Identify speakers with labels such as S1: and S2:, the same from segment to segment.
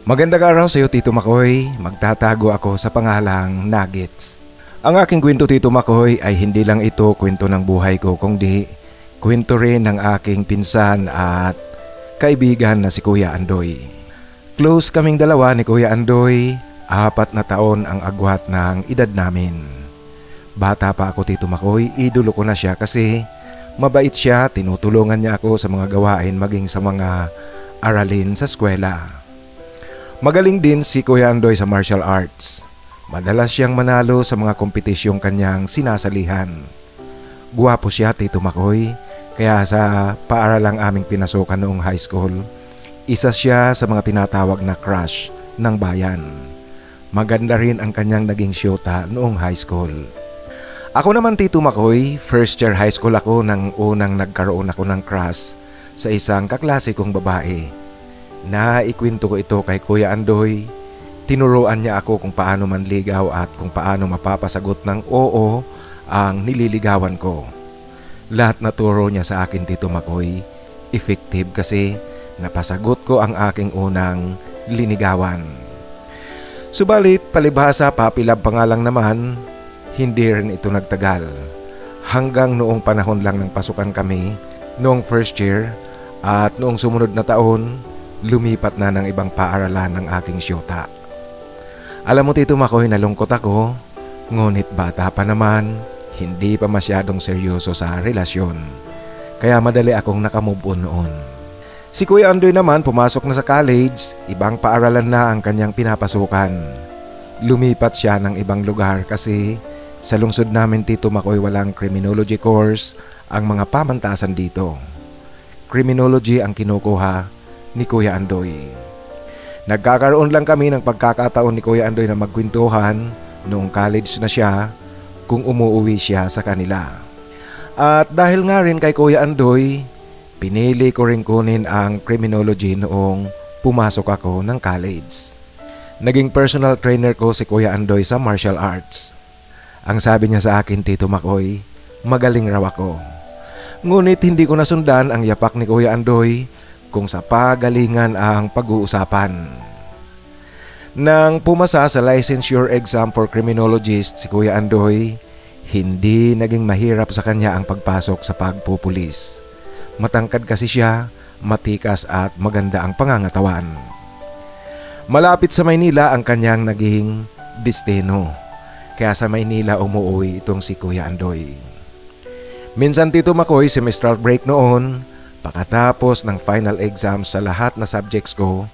S1: Magandang araw sa iyo, Tito Makoy. Magtatago ako sa pangalang Nuggets. Ang aking kwento, Tito Makoy, ay hindi lang ito kwento ng buhay ko, kundi kwento rin ng aking pinsan at kaibigan na si Kuya Andoy. Close kaming dalawa ni Kuya Andoy, 4 na taon ang agwat ng edad namin. Bata pa ako, Tito Makoy, idolo ko na siya kasi mabait siya, tinutulungan niya ako sa mga gawain maging sa mga aralin sa eskwela. Magaling din si Kuya Andoy sa martial arts. Madalas siyang manalo sa mga kompetisyong kanyang sinasalihan. Guwapo siya, Tito Makoy, kaya sa paaralang aming pinasukan noong high school, isa siya sa mga tinatawag na crush ng bayan. Maganda rin ang kanyang naging syota noong high school. Ako naman, Tito Makoy, first year high school ako nang unang nagkaroon ako ng crush sa isang kaklase kong babae. Naikwento ko ito kay Kuya Andoy. Tinuruan niya ako kung paano manligaw at kung paano mapapasagot ng oo ang nililigawan ko. Lahat na turo niya sa akin, Tito Makoy, effective kasi napasagot ko ang aking unang linigawan. Subalit palibhasa papilab pa nga lang naman, hindi rin ito nagtagal. Hanggang noong panahon lang ng pasukan kami, noong first year at noong sumunod na taon, lumipat na ng ibang paaralan ng aking syota. Alam mo, Tito Makoy, nalungkot ako, ngunit bata pa naman, hindi pa masyadong seryoso sa relasyon. Kaya madali akong nakamove on noon. Si Kuya Andoy naman pumasok na sa college, ibang paaralan na ang kanyang pinapasukan. Lumipat siya ng ibang lugar kasi sa lungsod namin, Tito Makoy, walang criminology course ang mga pamantasan dito. Criminology ang kinukuha ni Kuya Andoy. Nagkakaroon lang kami ng pagkakataon ni Kuya Andoy na magkwentuhan noong college na siya kung umuwi siya sa kanila. At dahil nga rin kay Kuya Andoy, pinili ko rin kunin ang criminology noong pumasok ako ng college. Naging personal trainer ko si Kuya Andoy sa martial arts. Ang sabi niya sa akin, Tito Makoy, magaling raw ako. Ngunit hindi ko nasundan ang yapak ni Kuya Andoy kung sa pagalingan ang pag-uusapan. Nang pumasa sa licensure exam for criminologist si Kuya Andoy, hindi naging mahirap sa kanya ang pagpasok sa pagpupulis. Matangkad kasi siya, matikas at maganda ang pangangatawan. Malapit sa Maynila ang kanyang naging destino, kaya sa Maynila umuwi itong si Kuya Andoy. Minsan, Tito Makoy, semestral break noon, pagkatapos ng final exam sa lahat na subjects ko,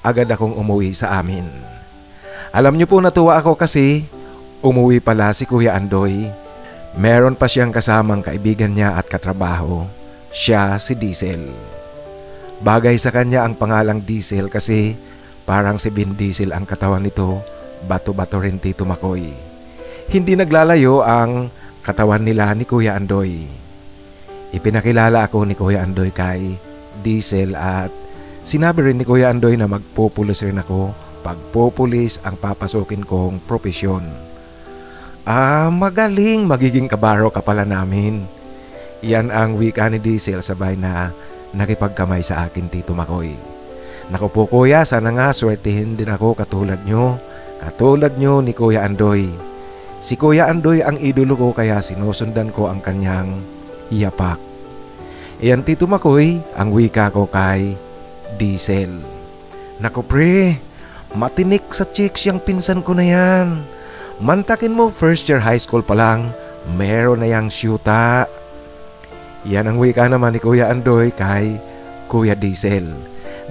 S1: agad akong umuwi sa amin. Alam niyo po, natuwa ako kasi umuwi pala si Kuya Andoy. Meron pa siyang kasamang kaibigan niya at katrabaho. Siya si Diesel. Bagay sa kanya ang pangalang Diesel kasi parang si Vin Diesel ang katawan nito, bato-bato rin, Tito Makoy. Hindi naglalayo ang katawan nila ni Kuya Andoy. Ipinakilala ako ni Kuya Andoy kay Diesel at sinabi rin ni Kuya Andoy na magpupulis rin ako pag pupulis ang papasukin kong propesyon. Magaling, magiging kabaro ka pala namin. Yan ang wika ni Diesel sabay na nakipagkamay sa akin, Tito Makoy. Naku po, Kuya, sana nga swertihin din ako katulad nyo ni Kuya Andoy. Si Kuya Andoy ang idolo ko kaya sinusundan ko ang kanyang yapak. Iyan, Tito Makoy, ang wika ko kay Diesel. Naku pre, matinik sa chicks yung pinsan ko na yan. Mantakin mo, first year high school pa lang, meron na yang syuta. Yan ang wika naman ni Kuya Andoy kay Kuya Diesel.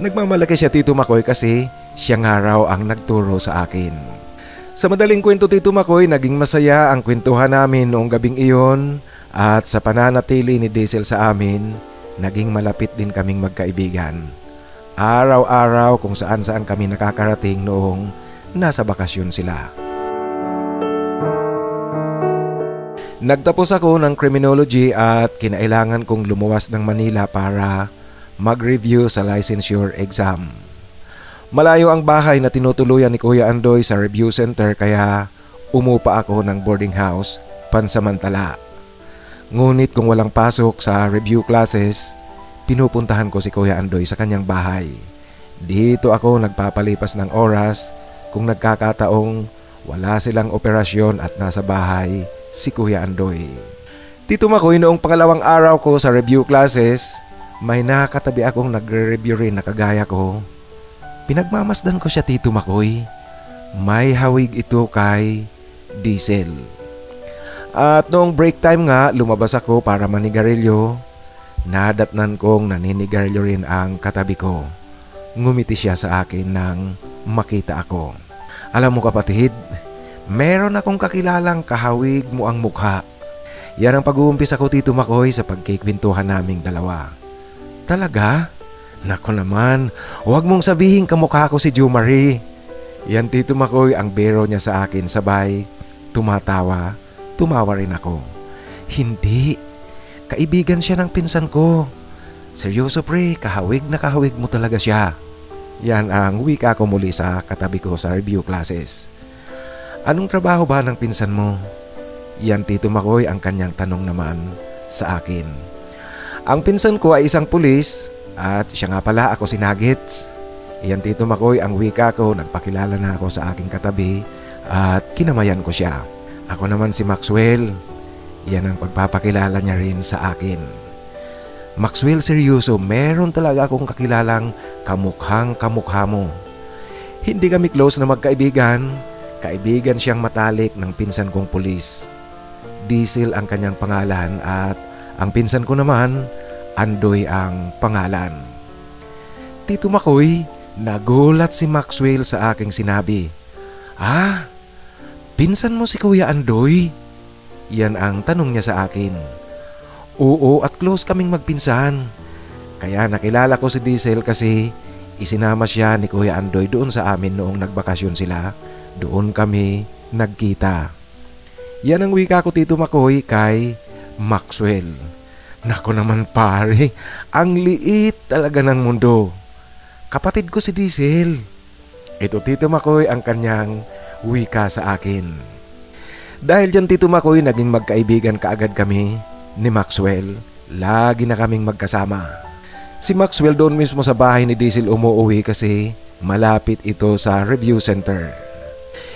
S1: Nagmamalaki siya, Tito Makoy, kasi siya nga raw ang nagturo sa akin. Sa madaling kwento, Tito Makoy, naging masaya ang kwentuhan namin noong gabing iyon. At sa pananatili ni Diesel sa amin, naging malapit din kaming magkaibigan. Araw-araw kung saan-saan kami nakakarating noong nasa bakasyon sila. Nagtapos ako ng criminology at kinailangan kong lumuwas ng Manila para mag-review sa licensure exam. Malayo ang bahay na tinutuluyan ni Kuya Andoy sa review center kaya umupa ako ng boarding house pansamantala. Ngunit kung walang pasok sa review classes, pinupuntahan ko si Kuya Andoy sa kanyang bahay. Dito ako nagpapalipas ng oras kung nagkakataong wala silang operasyon at nasa bahay si Kuya Andoy. Tito Makoy, noong pangalawang araw ko sa review classes, may nakatabi akong nagre-review rin na kagaya ko. Pinagmamasdan ko siya, Tito Makoy. May hawig ito kay Diesel. At noong break time nga, lumabas ako para manigarilyo. Nadatnan kong naninigarilyo rin ang katabi ko. Ngumiti siya sa akin nang makita ako. Alam mo kapatid, meron akong kakilalang kahawig mo ang mukha. Yan ang pag-uumpisa ko, Tito Makoy, sa pagkikwentuhan naming dalawa. Talaga? Nako naman, huwag mong sabihin kamukha ko si Jumari. Yan, Tito Makoy, ang biro niya sa akin, sabay tumatawa. Tumawa rin ako. Hindi, kaibigan siya ng pinsan ko. Seryoso pre, kahawig na kahawig mo talaga siya. Yan ang wika ko muli sa katabi ko sa review classes. Anong trabaho ba ng pinsan mo? Yan, Tito Makoy, ang kanyang tanong naman sa akin. Ang pinsan ko ay isang pulis at siya nga pala ako si Nuggets. Yan, Tito Makoy, ang wika ko, nagpakilala na ako sa aking katabi at kinamayan ko siya. Ako naman si Maxwell. Yan ang pagpapakilala niya rin sa akin. Maxwell, seryoso, meron talaga akong kakilalang kamukhang kamukha mo. Hindi kami close na magkaibigan. Kaibigan siyang matalik ng pinsan kong pulis. Diesel ang kanyang pangalan at ang pinsan ko naman, Andoy ang pangalan. Tito Makoy, nagulat si Maxwell sa aking sinabi. Ah, pinsan mo si Kuya Andoy? Yan ang tanong niya sa akin. Oo, at close kaming magpinsan. Kaya nakilala ko si Diesel kasi isinama siya ni Kuya Andoy doon sa amin noong nagbakasyon sila. Doon kami nagkita. Yan ang wika ko, Tito Makoy, kay Maxwell. Nako naman pare, ang liit talaga ng mundo. Kapatid ko si Diesel. Ito, Tito Makoy, ang kanyang wika sa akin. Dahil dyan, Tito Makoy, naging magkaibigan kaagad kami ni Maxwell. Lagi na kaming magkasama. Si Maxwell doon mismo sa bahay ni Diesel umuwi kasi malapit ito sa review center.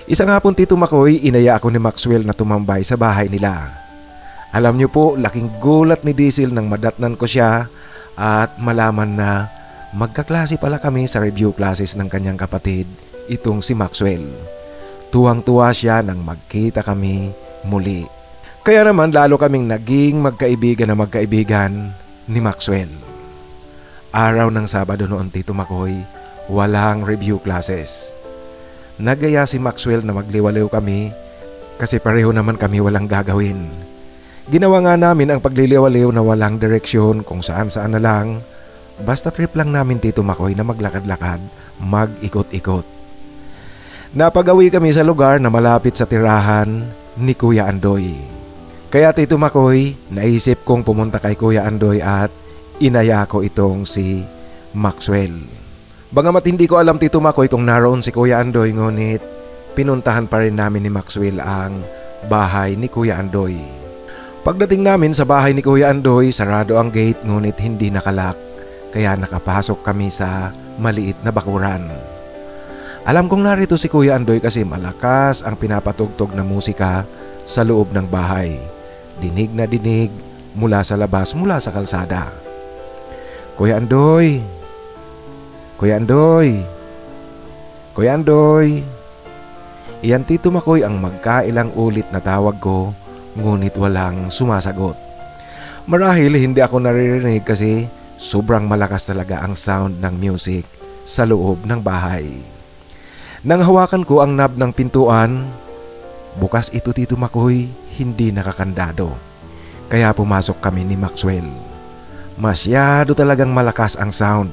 S1: Isa nga po, Tito Makoy, inaya ako ni Maxwell na tumambay sa bahay nila. Alam niyo po, laking gulat ni Diesel nang madatnan ko siya at malaman na magkaklase pala kami sa review classes ng kanyang kapatid, itong si Maxwell. Tuwang-tuwa siya nang magkita kami muli. Kaya naman lalo kaming naging magkaibigan ni Maxwell. Araw ng Sabado noon, Tito Makoy, walang review classes. Nagaya si Maxwell na magliwaliw kami kasi pareho naman kami walang gagawin. Ginawa nga namin ang pagliliwaliw na walang direksyon kung saan-saan na lang. Basta trip lang namin, Tito Makoy, na maglakad-lakad, mag-ikot-ikot. Napagawi kami sa lugar na malapit sa tirahan ni Kuya Andoy. Kaya, Tito Makoy, naisip kong pumunta kay Kuya Andoy at inaya ko itong si Maxwell. Bagamat hindi ko alam, Tito Makoy, kung naroon si Kuya Andoy, ngunit pinuntahan pa rin namin ni Maxwell ang bahay ni Kuya Andoy. Pagdating namin sa bahay ni Kuya Andoy, sarado ang gate ngunit hindi nakalak, kaya nakapasok kami sa maliit na bakuran. Alam kong narito si Kuya Andoy kasi malakas ang pinapatugtog na musika sa loob ng bahay. Dinig na dinig mula sa labas, mula sa kalsada. Kuya Andoy! Kuya Andoy! Kuya Andoy! Iyan, Tito Makoy, ang magkailang ulit na tawag ko, ngunit walang sumasagot. Marahil hindi ako naririnig kasi sobrang malakas talaga ang sound ng music sa loob ng bahay. Nang hawakan ko ang knob ng pintuan, bukas ito, Tito Makoy, hindi nakakandado. Kaya pumasok kami ni Maxwell. Masyado talagang malakas ang sound.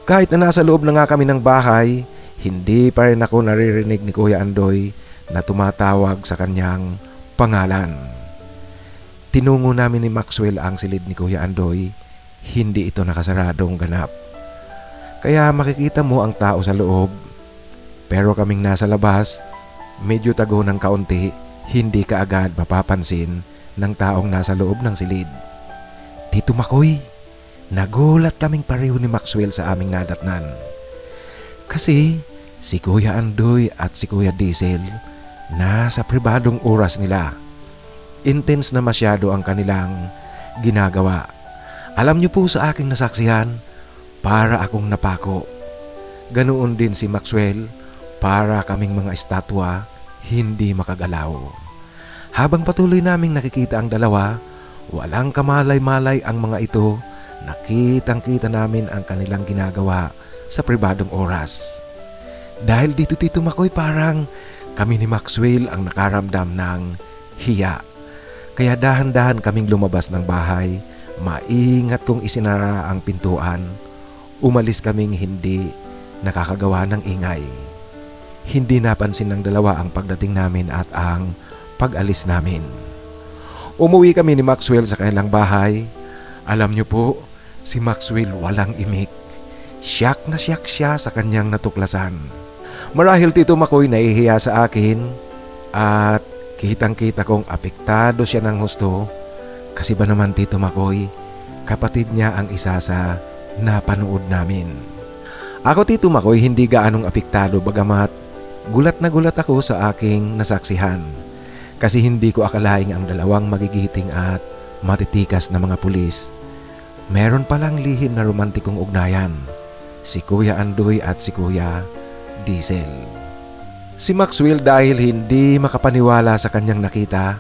S1: Kahit na nasa loob na nga kami ng bahay, hindi pa rin ako naririnig ni Kuya Andoy na tumatawag sa kanyang pangalan. Tinungo namin ni Maxwell ang silid ni Kuya Andoy. Hindi ito nakasaradong ganap. Kaya makikita mo ang tao sa loob. Pero kaming nasa labas, medyo tago ng kaunti, hindi kaagad mapapansin ng taong nasa loob ng silid. Tito Makoy, nagulat kaming pareho ni Maxwell sa aming nadatnan. Kasi si Kuya Andoy at si Kuya Diesel nasa pribadong oras nila. Intense na masyado ang kanilang ginagawa. Alam niyo po sa aking nasaksihan, para akong napako. Ganoon din si Maxwell, para kaming mga estatwa, hindi makagalaw. Habang patuloy naming nakikita ang dalawa, walang kamalay-malay ang mga ito, nakitang-kita namin ang kanilang ginagawa sa pribadong oras. Dahil dito Tito Makoy, parang kami ni Maxwell ang nakaramdam ng hiya. Kaya dahan-dahan kaming lumabas ng bahay, maingat kong isinara ang pintuan. Umalis kaming hindi nakakagawa ng ingay. Hindi napansin ng dalawa ang pagdating namin at ang pag-alis namin. Umuwi kami ni Maxwell sa kanilang bahay. Alam niyo po, si Maxwell walang imik. Siyak na siyak siya sa kanyang natuklasan. Marahil Tito Makoy nahihiya sa akin at kitang-kita kong apektado siya ng husto. Kasi ba naman Tito Makoy, kapatid niya ang isa sa napanood namin. Ako Tito Makoy hindi gaanong apektado, bagamat gulat na gulat ako sa aking nasaksihan. Kasi hindi ko akalaing ang dalawang magigiting at matitikas na mga pulis, meron palang lihim na romantikong ugnayan, si Kuya Andoy at si Kuya Diesel. Si Maxwell dahil hindi makapaniwala sa kanyang nakita,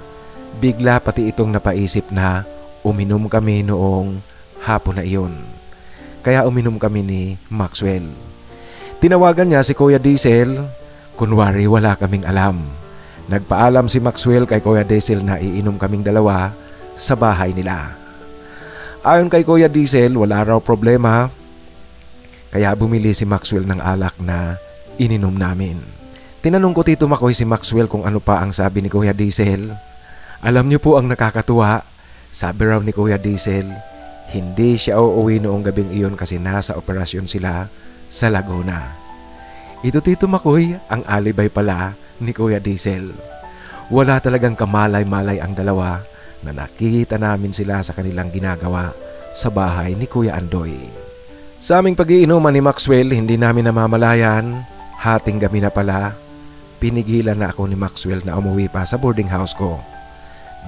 S1: bigla pati itong napaisip na uminom kami noong hapon na iyon. Kaya uminom kami ni Maxwell. Tinawagan niya si Kuya Diesel, kunwari wala kaming alam. Nagpaalam si Maxwell kay Kuya Diesel na iinom kaming dalawa sa bahay nila. Ayon kay Kuya Diesel, wala raw problema, kaya bumili si Maxwell ng alak na ininom namin. Tinanong ko Tito Makoy si Maxwell kung ano pa ang sabi ni Kuya Diesel. Alam niyo po ang nakakatuwa, sabi raw ni Kuya Diesel, hindi siya uuwi noong gabing iyon kasi nasa operasyon sila sa Laguna. Ito Tito Makoy, ang alibay pala ni Kuya Diesel. Wala talagang kamalay-malay ang dalawa na nakita namin sila sa kanilang ginagawa sa bahay ni Kuya Andoy. Sa aming pag-iinuman ni Maxwell, hindi namin namamalayan, hating gabi na pala, pinigilan na ako ni Maxwell na umuwi pa sa boarding house ko.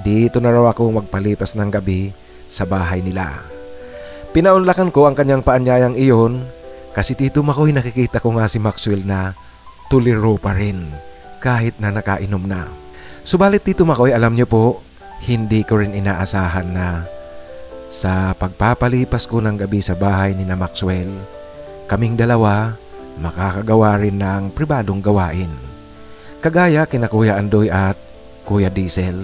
S1: Dito na raw ako magpalipas ng gabi sa bahay nila. Pinaunlakan ko ang kanyang paanyayang iyon kasi Tito Makoy nakikita ko nga si Maxwell na tuliro pa rin kahit na nakainom na. Subalit Tito Makoy, alam niyo po, hindi ko rin inaasahan na sa pagpapalipas ko ng gabi sa bahay ni na Maxwell, kaming dalawa makakagawa rin ng pribadong gawain. Kagaya kina Kuya Andoy at Kuya Diesel,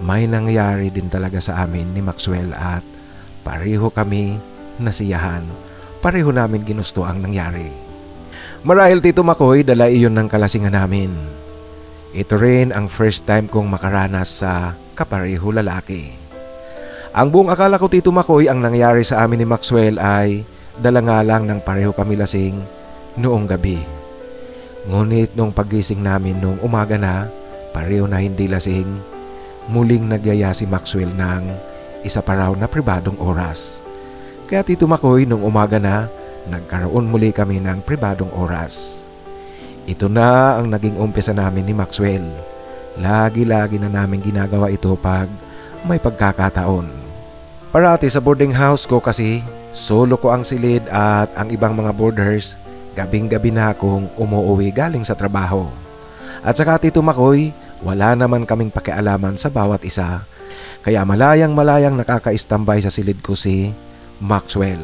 S1: may nangyari din talaga sa amin ni Maxwell at pareho kami nasiyahan. Pareho namin ginusto ang nangyari. Marahil Tito Makoy, dala iyon ng kalasingan namin. Ito rin ang first time kong makaranas sa kapareho lalaki. Ang buong akala ko Tito Makoy, ang nangyari sa amin ni Maxwell ay dala nga lang ng pareho kami lasing noong gabi. Ngunit nung paggising namin nung umaga na, pareho na hindi lasing, muling nagyaya si Maxwell ng isa pa raw na pribadong oras. Kaya Tito Makoy, nung umaga na, nagkaroon muli kami ng pribadong oras. Ito na ang naging umpisa namin ni Maxwell. Lagi-lagi na namin ginagawa ito pag may pagkakataon. Parati sa boarding house ko kasi, solo ko ang silid at ang ibang mga boarders, gabing-gabi na akong umuwi galing sa trabaho. At saka Tito Makoy, wala naman kaming pakialaman sa bawat isa. Kaya malayang-malayang nakaka-istambay sa silid ko si Maxwell.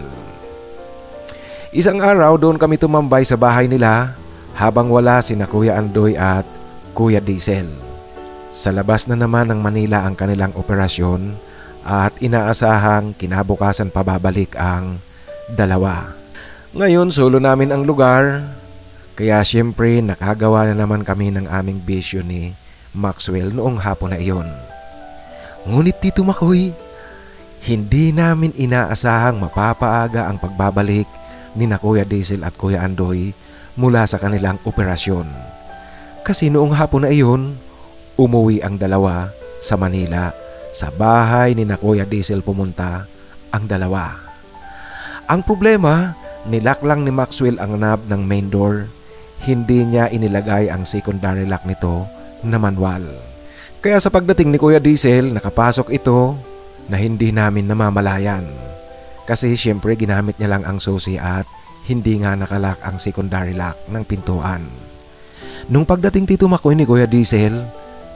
S1: Isang araw doon kami tumambay sa bahay nila habang wala sina Kuya Andoy at Kuya Diesel. Sa labas na naman ng Manila ang kanilang operasyon at inaasahang kinabukasan pababalik ang dalawa. Ngayon solo namin ang lugar, kaya siyempre nakagawa na naman kami ng aming bisyo ni Maxwell noong hapon na iyon. Ngunit Tito Makoy, hindi namin inaasahang mapapaaga ang pagbabalik ni na Kuya Diesel at Kuya Andoy mula sa kanilang operasyon. Kasi noong hapon na iyon, umuwi ang dalawa sa Manila. Sa bahay ni na Kuya Diesel pumunta ang dalawa. Ang problema, Nilock lang ni Maxwell ang knob ng main door. Hindi niya inilagay ang secondary lock nito na manual. Kaya sa pagdating ni Kuya Diesel, nakapasok ito na hindi namin namamalayan. Kasi siyempre ginamit niya lang ang susi at hindi nga nakalock ang secondary lock ng pintuan. Nung pagdating Tito Makoy ni Kuya Diesel,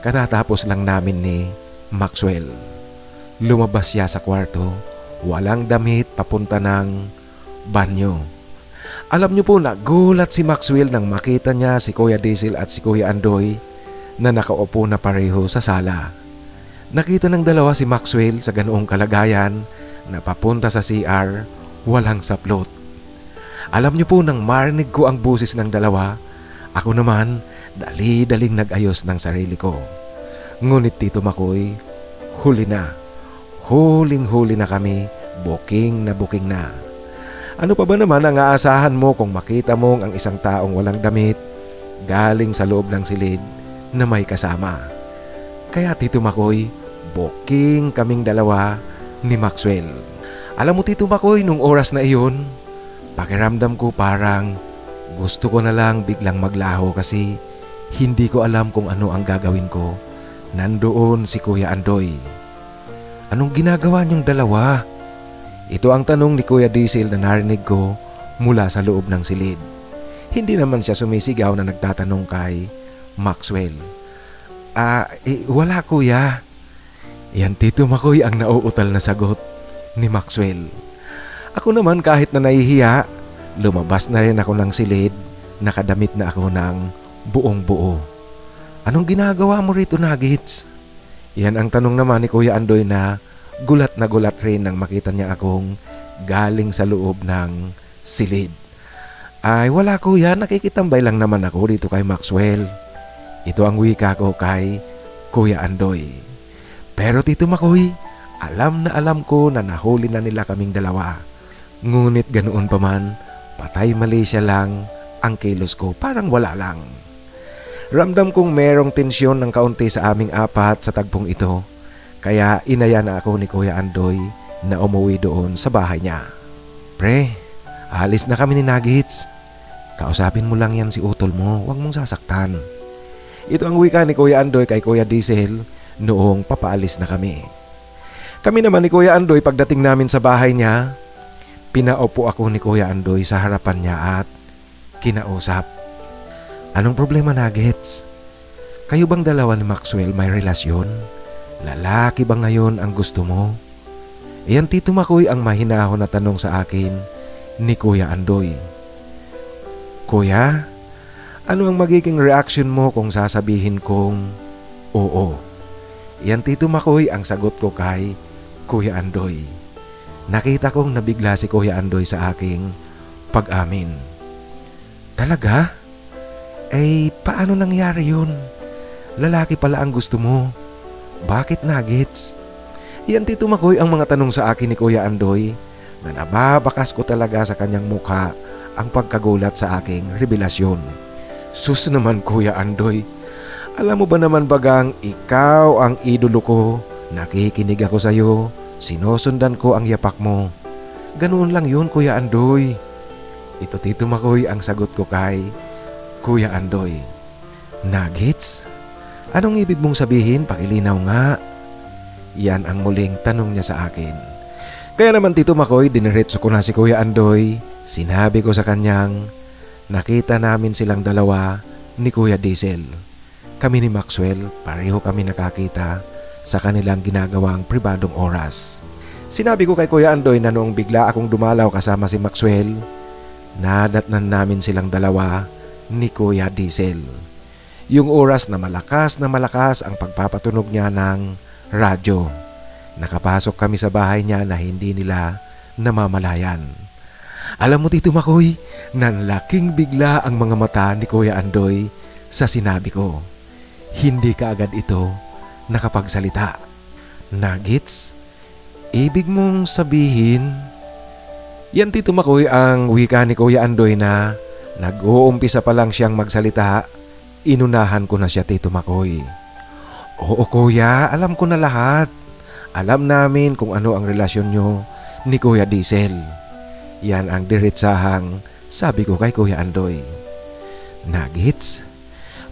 S1: katatapos lang namin ni Maxwell. Lumabas siya sa kwarto, walang damit, papunta ng banyo. Alam niyo po na gulat si Maxwell nang makita niya si Kuya Diesel at si Kuya Andoy na nakaupo na pareho sa sala. Nakita ng dalawa si Maxwell sa ganoong kalagayan na papunta sa CR, walang saplot. Alam niyo po nang marinig ko ang busis ng dalawa, ako naman dali-daling nag-ayos ng sarili ko. Ngunit Tito Makoy, huli na. Huling-huli na kami, booking na. Ano pa ba naman ang aasahan mo kung makita mong ang isang taong walang damit galing sa loob ng silid na may kasama? Kaya Tito Makoy, booking kaming dalawa ni Maxwell. Alam mo Tito Makoy, nung oras na iyon, pakiramdam ko parang gusto ko na lang biglang maglaho kasi hindi ko alam kung ano ang gagawin ko. Nandoon si Kuya Andoy. Anong ginagawa niyong dalawa? Ito ang tanong ni Kuya Diesel na narinig ko mula sa loob ng silid. Hindi naman siya sumisigaw na nagtatanong kay Maxwell. Wala kuya. Yan Tito Makoy ang nauutal na sagot ni Maxwell. Ako naman kahit na nahihiya, lumabas na rin ako ng silid, nakadamit na ako ng buong buo. Anong ginagawa mo rito, Nuggets? Yan ang tanong naman ni Kuya Andoy na gulat rin nang makita niya akong galing sa loob ng silid. Ay wala kuya, nakikitambay lang naman ako dito kay Maxwell. Ito ang wika ko kay Kuya Andoy. Pero Tito Makoy, alam na alam ko na nahuli na nila kaming dalawa. Ngunit ganoon pa man, patay Malaysia lang ang kilos ko, parang wala lang. Ramdam kong merong tensyon ng kaunti sa aming apat sa tagpong ito. Kaya inaya na ako ni Kuya Andoy na umuwi doon sa bahay niya. Pre, alis na kami ni Nuggets. Kausapin mo lang yan si utol mo, huwag mong sasaktan. Ito ang wika ni Kuya Andoy kay Kuya Diesel noong papaalis na kami. Kami naman ni Kuya Andoy pagdating namin sa bahay niya, pinaupo ako ni Kuya Andoy sa harapan niya at kinausap. Anong problema Nuggets? Kayo bang dalawa ni Maxwell may relasyon? Lalaki ba ngayon ang gusto mo? Iyan Tito Makoy ang mahinahon na tanong sa akin ni Kuya Andoy. Kuya, ano ang magiging reaction mo kung sasabihin kong oo? Iyan Tito Makoy ang sagot ko kay Kuya Andoy. Nakita kong nabigla si Kuya Andoy sa aking pag-amin. Talaga? Paano nangyari yun? Lalaki pala ang gusto mo. Bakit Nuggets? Iyan Tito Makoy ang mga tanong sa akin ni Kuya Andoy na nababakas ko talaga sa kanyang mukha ang pagkagulat sa aking revelasyon. Sus naman Kuya Andoy, alam mo ba naman bagang ikaw ang idolo ko, nakikinig ako sa iyo, sinusundan ko ang yapak mo. Ganoon lang yun Kuya Andoy. Ito Tito Makoy ang sagot ko kay Kuya Andoy. Nuggets? Anong ibig mong sabihin? Pakilinaw nga. Yan ang muling tanong niya sa akin. Kaya naman Tito Makoy, diniretso ko na si Kuya Andoy. Sinabi ko sa kanyang, nakita namin silang dalawa ni Kuya Diesel. Kami ni Maxwell, pareho kami nakakita sa kanilang ginagawang pribadong oras. Sinabi ko kay Kuya Andoy na noong bigla akong dumalaw kasama si Maxwell, nadatnan namin silang dalawa ni Kuya Diesel. Yung oras na malakas ang pagpapatunog niya ng radyo. Nakapasok kami sa bahay niya na hindi nila namamalayan. Alam mo Tito Makoy, nanlaking bigla ang mga mata ni Kuya Andoy sa sinabi ko. Hindi kaagad ito nakapagsalita. Nuggets? Ibig mong sabihin? Yan Tito Makoy ang wika ni Kuya Andoy na nag-uumpisa pa lang siyang magsalita. Inunahan ko na siya Tito Makoy. Oo kuya, alam ko na lahat. Alam namin kung ano ang relasyon nyo ni Kuya Diesel. Yan ang diretsahang sabi ko kay Kuya Andoy. Nuggets,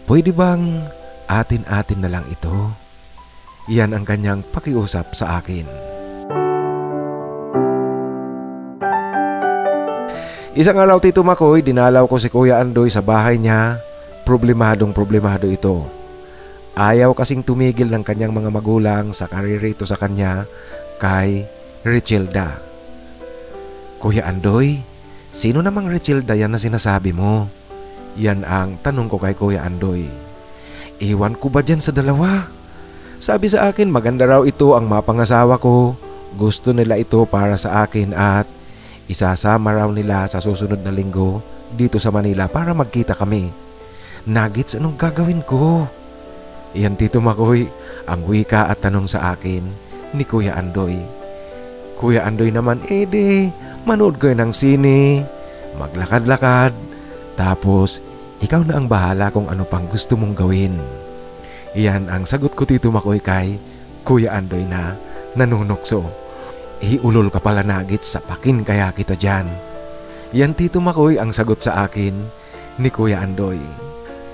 S1: pwede bang atin-atin na lang ito? Yan ang kanyang pakiusap sa akin. Isang araw, Tito Makoy, dinalaw ko si Kuya Andoy sa bahay niya. Problemadong ito. Ayaw kasing tumigil ng kanyang mga magulang sa karirito sa kanya kay Richelda. Kuya Andoy, sino namang Richelda yan na sinasabi mo? Yan ang tanong ko kay Kuya Andoy. Iwan ko ba dyan sa dalawa? Sabi sa akin maganda raw ito ang mapangasawa ko. Gusto nila ito para sa akin at isasama raw nila sa susunod na linggo dito sa Manila para magkita kami. Nuggets, anong gagawin ko? Iyan, Tito Makoy, ang wika at tanong sa akin ni Kuya Andoy. Kuya Andoy naman, manood kayo ng sine, maglakad-lakad, tapos ikaw na ang bahala kung ano pang gusto mong gawin. Iyan ang sagot ko, Tito Makoy, kay Kuya Andoy na nanunokso. Ulol ka pala, Nuggets, sapakin kaya kita dyan. Yan, Tito Makoy, ang sagot sa akin ni Kuya Andoy.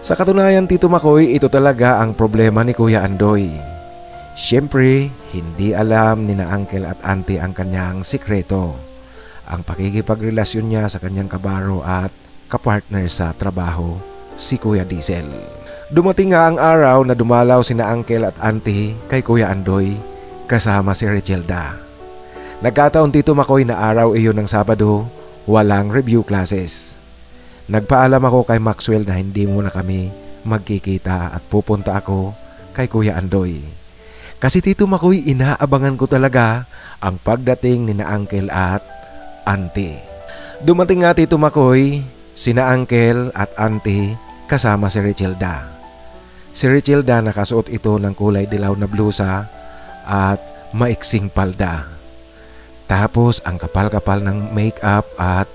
S1: Sa katunayan, Tito Makoy, ito talaga ang problema ni Kuya Andoy. Siyempre, hindi alam ni na uncle at auntie ang kanyang sikreto. Ang pakikipagrelasyon niya sa kanyang kabaro at kapartner sa trabaho, si Kuya Diesel. Dumating nga ang araw na dumalaw sina uncle at auntie kay Kuya Andoy kasama si Richelda. Nagkataon, Tito Makoy, na araw iyon ng Sabado, walang review classes. Nagpaalam ako kay Maxwell na hindi muna kami magkikita at pupunta ako kay Kuya Andoy. Kasi, Tito Makoy, inaabangan ko talaga ang pagdating ni na uncle at auntie. Dumating nga, Tito Makoy, sina uncle at auntie kasama si Richelda. Si Richelda nakasuot ito ng kulay dilaw na blusa at maiksing palda. Tapos ang kapal-kapal ng makeup at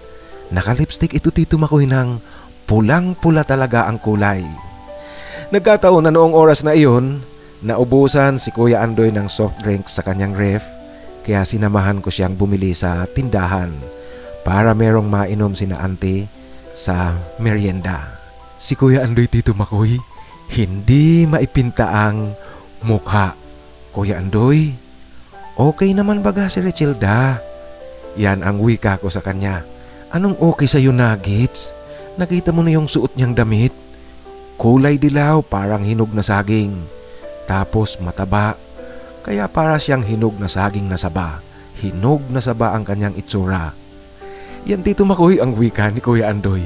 S1: nakalipstick ito, Tito Makoy, ng pulang-pula talaga ang kulay. Nagkataon na noong oras na iyon, naubusan si Kuya Andoy ng soft drinks sa kanyang ref, kaya sinamahan ko siyang bumili sa tindahan para merong mainom sina auntie sa merienda. Si Kuya Andoy, Tito Makoy, hindi maipinta ang mukha. Kuya Andoy, okay naman baga si Richelda? Yan ang wika ko sa kanya. Anong okay sa'yo, Nuggets? Nakita mo na yung suot niyang damit? Kulay dilaw, parang hinog na saging. Tapos mataba, kaya para siyang hinog na saging na saba. Hinog na saba ang kanyang itsura. Yan, Tito Makoy, ang wika ni Kuya Andoy.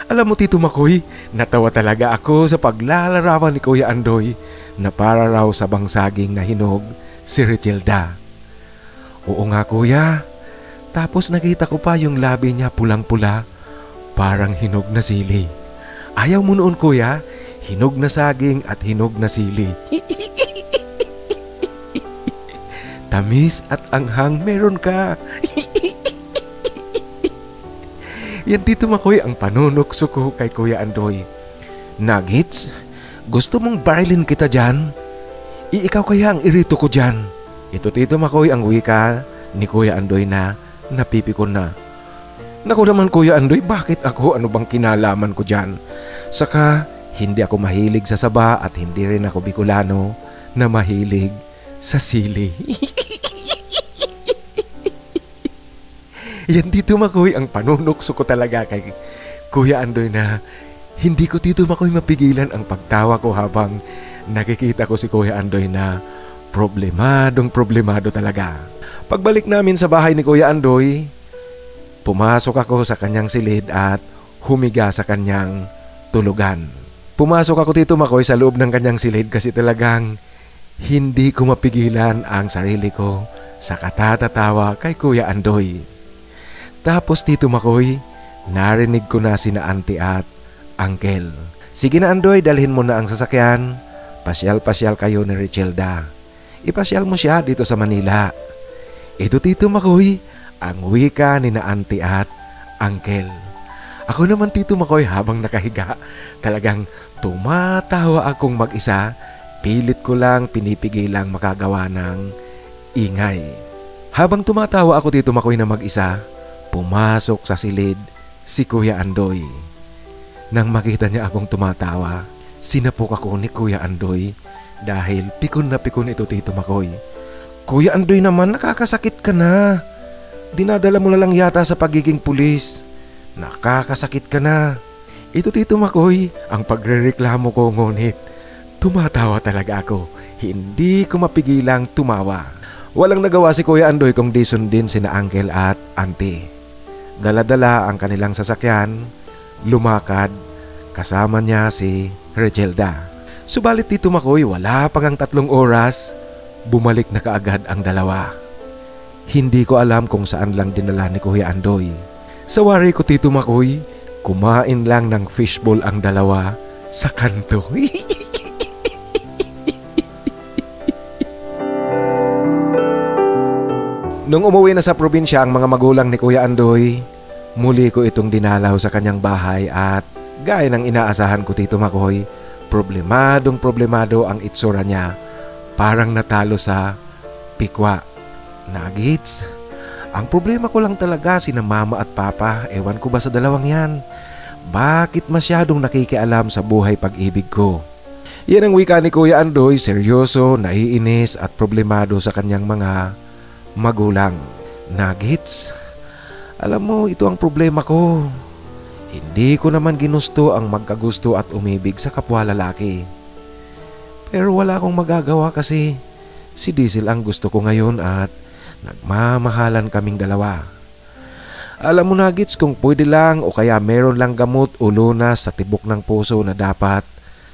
S1: Alam mo, Tito Makoy, natawa talaga ako sa paglalarawan ni Kuya Andoy na para raw sabang saging na hinog si Richelda. Oo nga, Kuya. Tapos nakita ko pa yung labi niya pulang-pula, parang hinog na sili. Ayaw mo noon, Kuya, hinog na saging at hinog na sili. Tamis at anghang meron ka. Yan, Tito Makoy, ang panunokso ko kay Kuya Andoy. Nuggets, gusto mong barilin kita dyan? Ikaw kaya ang irito ko dyan. Ito, Tito Makoy, ang wika ni Kuya Andoy na napipikon na. Naku naman, Kuya Andoy, bakit ako? Ano bang kinalaman ko dyan? Saka, hindi ako mahilig sa saba at hindi rin ako Bicolano na mahilig sa sili. Yan, Tito Makoy, ang panunokso ko talaga kay Kuya Andoy na hindi ko, Tito Makoy, mapigilan ang pagtawa ko habang nakikita ko si Kuya Andoy na problemado talaga. Pagbalik namin sa bahay ni Kuya Andoy, pumasok ako sa kanyang silid at humiga sa kanyang tulugan. Pumasok ako, Tito Makoy, sa loob ng kanyang silid kasi talagang hindi ko mapigilan ang sarili ko sa katatatawa kay Kuya Andoy. Tapos, Tito Makoy, narinig ko na sina auntie at uncle. Sige na, Andoy, dalhin mo na ang sasakyan. Pasyal-pasyal kayo ni Richelda. Ipasyal mo siya dito sa Manila. Ito, Tito Makoy, ang wika ni na auntie at uncle. Ako naman, Tito Makoy, habang nakahiga, talagang tumatawa akong mag-isa. Pilit ko lang, pinipigilang makagawa ng ingay. Habang tumatawa ako, Tito Makoy, na mag-isa, Pumasok sa silid si Kuya Andoy. Nang makita niya akong tumatawa, sinapok ako ni Kuya Andoy dahil pikon na pikon ito Tito Makoy. Kuya Andoy naman, nakakasakit ka na. Dinadala mo na lang yata sa pagiging pulis. Nakakasakit ka na. Ito Tito Makoy, ang pagrereklamo ko, ngunit tumatawa talaga ako. Hindi ko mapigilang tumawa. Walang nagawa si Kuya Andoy kung di sundin sina uncle at auntie. Dala-dala ang kanilang sasakyan, lumakad, kasama niya si Regelda. Subalit Tito Makoy, wala pang 3 oras, bumalik na kaagad ang dalawa. Hindi ko alam kung saan lang dinala ni Kuya Andoy. Sa wari ko Tito Makoy, kumain lang ng fishball ang dalawa sa kanto. Nung umuwi na sa probinsya ang mga magulang ni Kuya Andoy, muli ko itong dinalaw sa kanyang bahay at gaya ng inaasahan ko Tito Makoy, problemado ang itsura niya, parang natalo sa pikwa. Nuggets, ang problema ko lang talaga sina mama at papa, ewan ko ba sa dalawang yan, bakit masyadong nakikialam sa buhay pag-ibig ko? Yan ang wika ni Kuya Andoy, seryoso, naiinis at problemado sa kanyang mga magulang. Nuggets, alam mo, ito ang problema ko. Hindi ko naman ginusto ang magkagusto at umibig sa kapwa lalaki. Pero wala akong magagawa kasi si Diesel ang gusto ko ngayon at nagmamahalan kaming dalawa. Alam mo Nuggets, kung pwede lang o kaya meron lang gamot o lunas sa tibok ng puso na dapat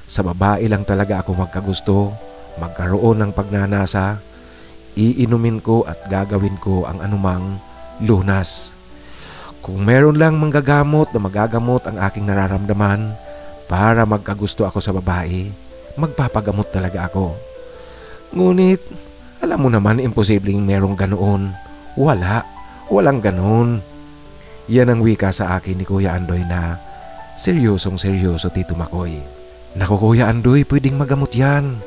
S1: sa babae lang talaga ako magkagusto, magkaroon ng pagnanasa, iinumin ko at gagawin ko ang anumang lunas. Kung meron lang manggagamot na magagamot ang aking nararamdaman para magkagusto ako sa babae, magpapagamot talaga ako. Ngunit, alam mo naman, imposibleng merong ganoon. Walang ganoon. Yan ang wika sa akin ni Kuya Andoy na seryosong seryoso Tito Makoy. Naku Kuya Andoy, pwedeng magamot yan.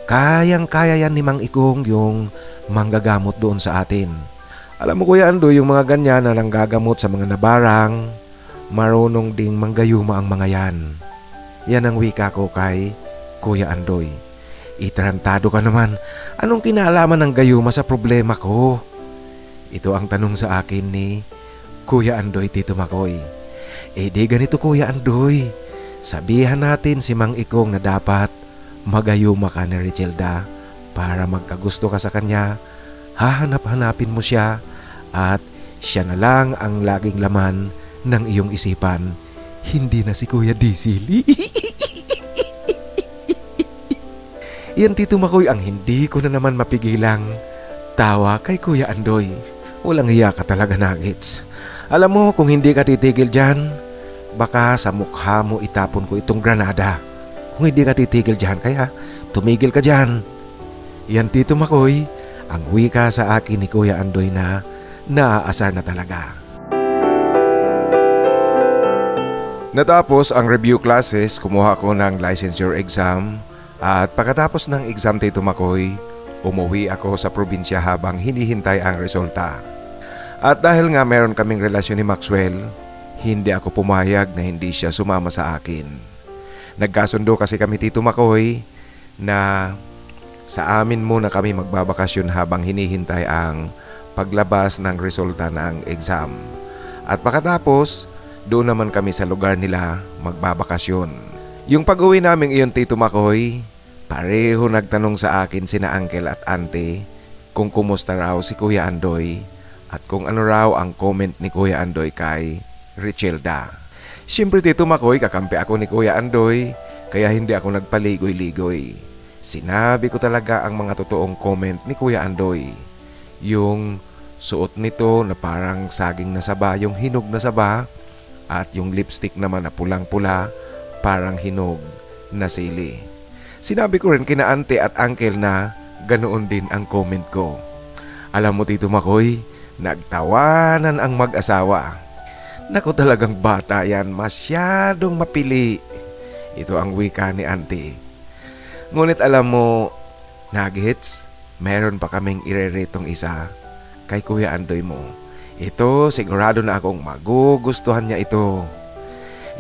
S1: Kayang-kaya yan ni Mang Ikong yung manggagamot doon sa atin. Alam mo Kuya Andoy, yung mga ganyan na nanggagamot sa mga nabarang, marunong ding manggayuma ang mga yan. Yan ang wika ko kay Kuya Andoy. Itarantado ka naman, anong kinalaman ng gayuma sa problema ko? Ito ang tanong sa akin ni Kuya Andoy Tito Makoy. Di ganito Kuya Andoy, sabihan natin si Mang Ikong na dapat magayuma ka ni Regelda para magkagusto ka sa kanya. Hahanap-hanapin mo siya at siya na lang ang laging laman ng iyong isipan, hindi na si Kuya Diesel. Yan Tito Makoy ang hindi ko na naman mapigilang tawa kay Kuya Andoy. Walang hiya ka talaga Nuggets. Alam mo, kung hindi ka titigil dyan, baka sa mukha mo itapon ko itong granada. Kung hindi ka titigil dyan, kaya tumigil ka dyan. Yan Tito Makoy, ang wika sa akin ni Kuya Andoy na naaasar na talaga. Natapos ang review classes, kumuha ko ng licensure exam at pagkatapos ng exam Tito Makoy, umuwi ako sa probinsya habang hinihintay ang resulta. At dahil nga meron kaming relasyon ni Maxwell, hindi ako pumayag na hindi siya sumama sa akin. Nagkasundo kasi kami Tito Makoy na sa amin muna kami magbabakasyon habang hinihintay ang paglabas ng resulta ng exam. At pagkatapos, doon naman kami sa lugar nila magbabakasyon. Yung pag-uwi namin iyon Tito Makoy, pareho nagtanong sa akin sina uncle at auntie kung kumusta raw si Kuya Andoy at kung ano raw ang comment ni Kuya Andoy kay Regelda. Siyempre Tito Makoy, kakampi ako ni Kuya Andoy kaya hindi ako nagpaligoy-ligoy. Sinabi ko talaga ang mga totoong comment ni Kuya Andoy. Yung suot nito na parang saging na saba, yung hinog na saba, at yung lipstick naman na pulang-pula, parang hinog na sili. Sinabi ko rin kina ante at uncle na ganoon din ang comment ko. Alam mo Tito Makoy, nagtawanan ang mag-asawa. Naku talagang bata yan, masyadong mapili. Ito ang wika ni auntie. Ngunit alam mo, Nuggets, meron pa kaming ireretong isa kay Kuya Andoy mo. Ito sigurado na akong magugustuhan niya ito.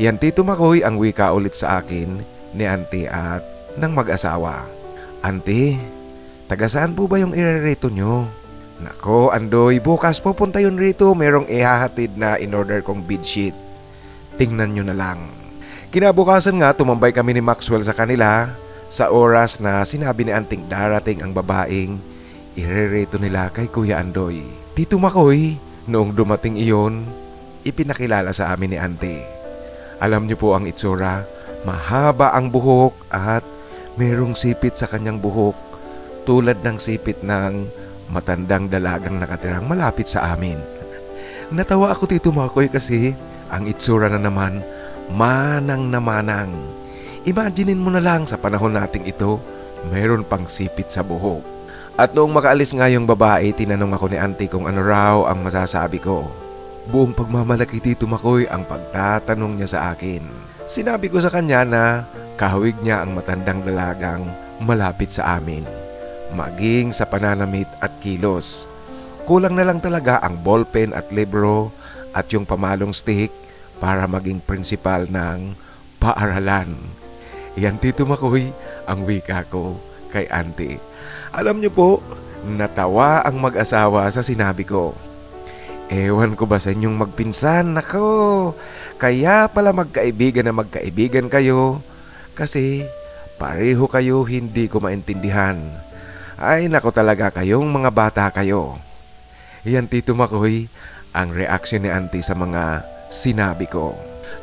S1: Yan Tito Makoy ang wika ulit sa akin ni Auntie at ng mag-asawa. Auntie, taga saan po ba yung irerito nyo? Nako Andoy, bukas pupunta yun rito, merong ihahatid na in-order kong bedsheet. Tingnan nyo na lang. Kinabukasan nga tumambay kami ni Maxwell sa kanila sa oras na sinabi ni Anting darating ang babaeng irerito nila kay Kuya Andoy. Tito Makoy, noong dumating iyon, ipinakilala sa amin ni Auntie. Alam niyo po ang itsura, mahaba ang buhok at merong sipit sa kanyang buhok tulad ng sipit ng matandang dalagang nakatirang malapit sa amin. Natawa ako Tito Makoy kasi ang itsura na naman manang na manang. Imaginin mo na lang sa panahon nating ito, mayroon pang sipit sa buhok. At noong makaalis nga yung babae, tinanong ako ni Auntie kung ano raw ang masasabi ko. Buong pagmamalaki Tito Makoy ang pagtatanong niya sa akin. Sinabi ko sa kanya na kahawig niya ang matandang dalagang malapit sa amin. Maging sa pananamit at kilos. Kulang na lang talaga ang ballpen at libro at yung pamalong stick para maging principal ng paaralan. Yan Tito Makoy ang wika ko kay Auntie. Alam niyo po, natawa ang mag-asawa sa sinabi ko. Ewan ko ba sa inyong magpinsan, nako. Kaya pala magkaibigan na magkaibigan kayo kasi pareho kayo hindi ko maintindihan. Ay nako talaga kayong mga bata kayo. Yan Tito Makoy ang reaksyon ni Auntie sa mga sinabi ko.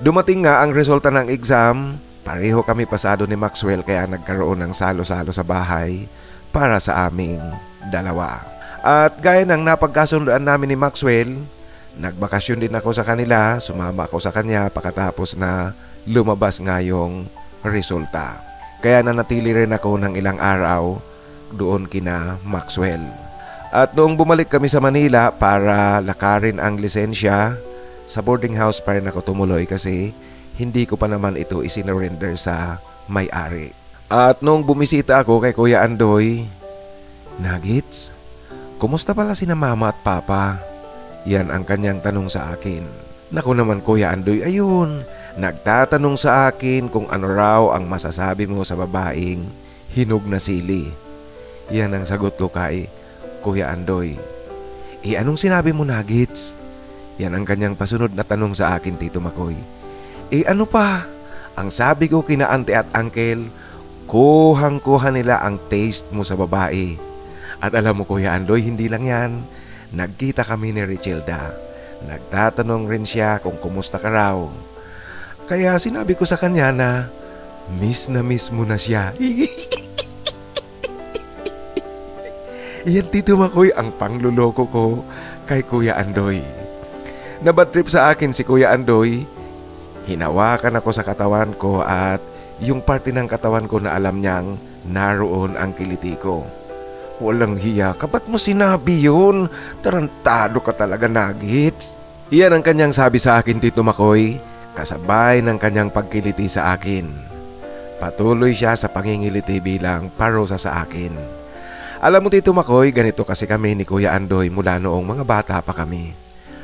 S1: Dumating nga ang resulta ng exam. Pareho kami pasado ni Maxwell kaya nagkaroon ng salo-salo sa bahay para sa aming dalawa. At gaya ng napagkasunduan namin ni Maxwell, nagbakasyon din ako sa kanila, sumama ako sa kanya pagkatapos na lumabas nga yung resulta. Kaya nanatili rin ako ng ilang araw doon kina Maxwell. At noong bumalik kami sa Manila para lakarin ang lisensya, sa boarding house pa rin ako tumuloy kasi hindi ko pa naman ito isinurrender sa may-ari. At noong bumisita ako kay Kuya Andoy, Nuggets, kumusta pala sina mama at papa? Yan ang kanyang tanong sa akin. Naku naman Kuya Andoy, ayun, nagtatanong sa akin kung ano raw ang masasabi mo sa babaeng hinog na sili. Yan ang sagot ko kay Kuya Andoy. Anong sinabi mo Nuggets? Yan ang kanyang pasunod na tanong sa akin Tito Makoy. Ano pa? Ang sabi ko kina Auntie at Uncle, kuhang-kuha nila ang taste mo sa babae. At alam mo Kuya Andoy, hindi lang yan. Nagkita kami ni Richelda. Nagtatanong rin siya kung kumusta ka raw. Kaya sinabi ko sa kanya na miss mo na siya. Yan Tito Makoy ang pangluloko ko kay Kuya Andoy. Nabad trip sa akin si Kuya Andoy. Hinawakan ako sa katawan ko at yung parte ng katawan ko na alam niyang naroon ang kiliti ko. Walang hiya ka, ba't mo sinabi yun? Tarantado ka talaga Nuggets. Iyan ang kanyang sabi sa akin Tito Makoy, kasabay ng kanyang pagkiliti sa akin. Patuloy siya sa pangingiliti bilang parusa sa akin. Alam mo Tito Makoy, ganito kasi kami ni Kuya Andoy mula noong mga bata pa kami.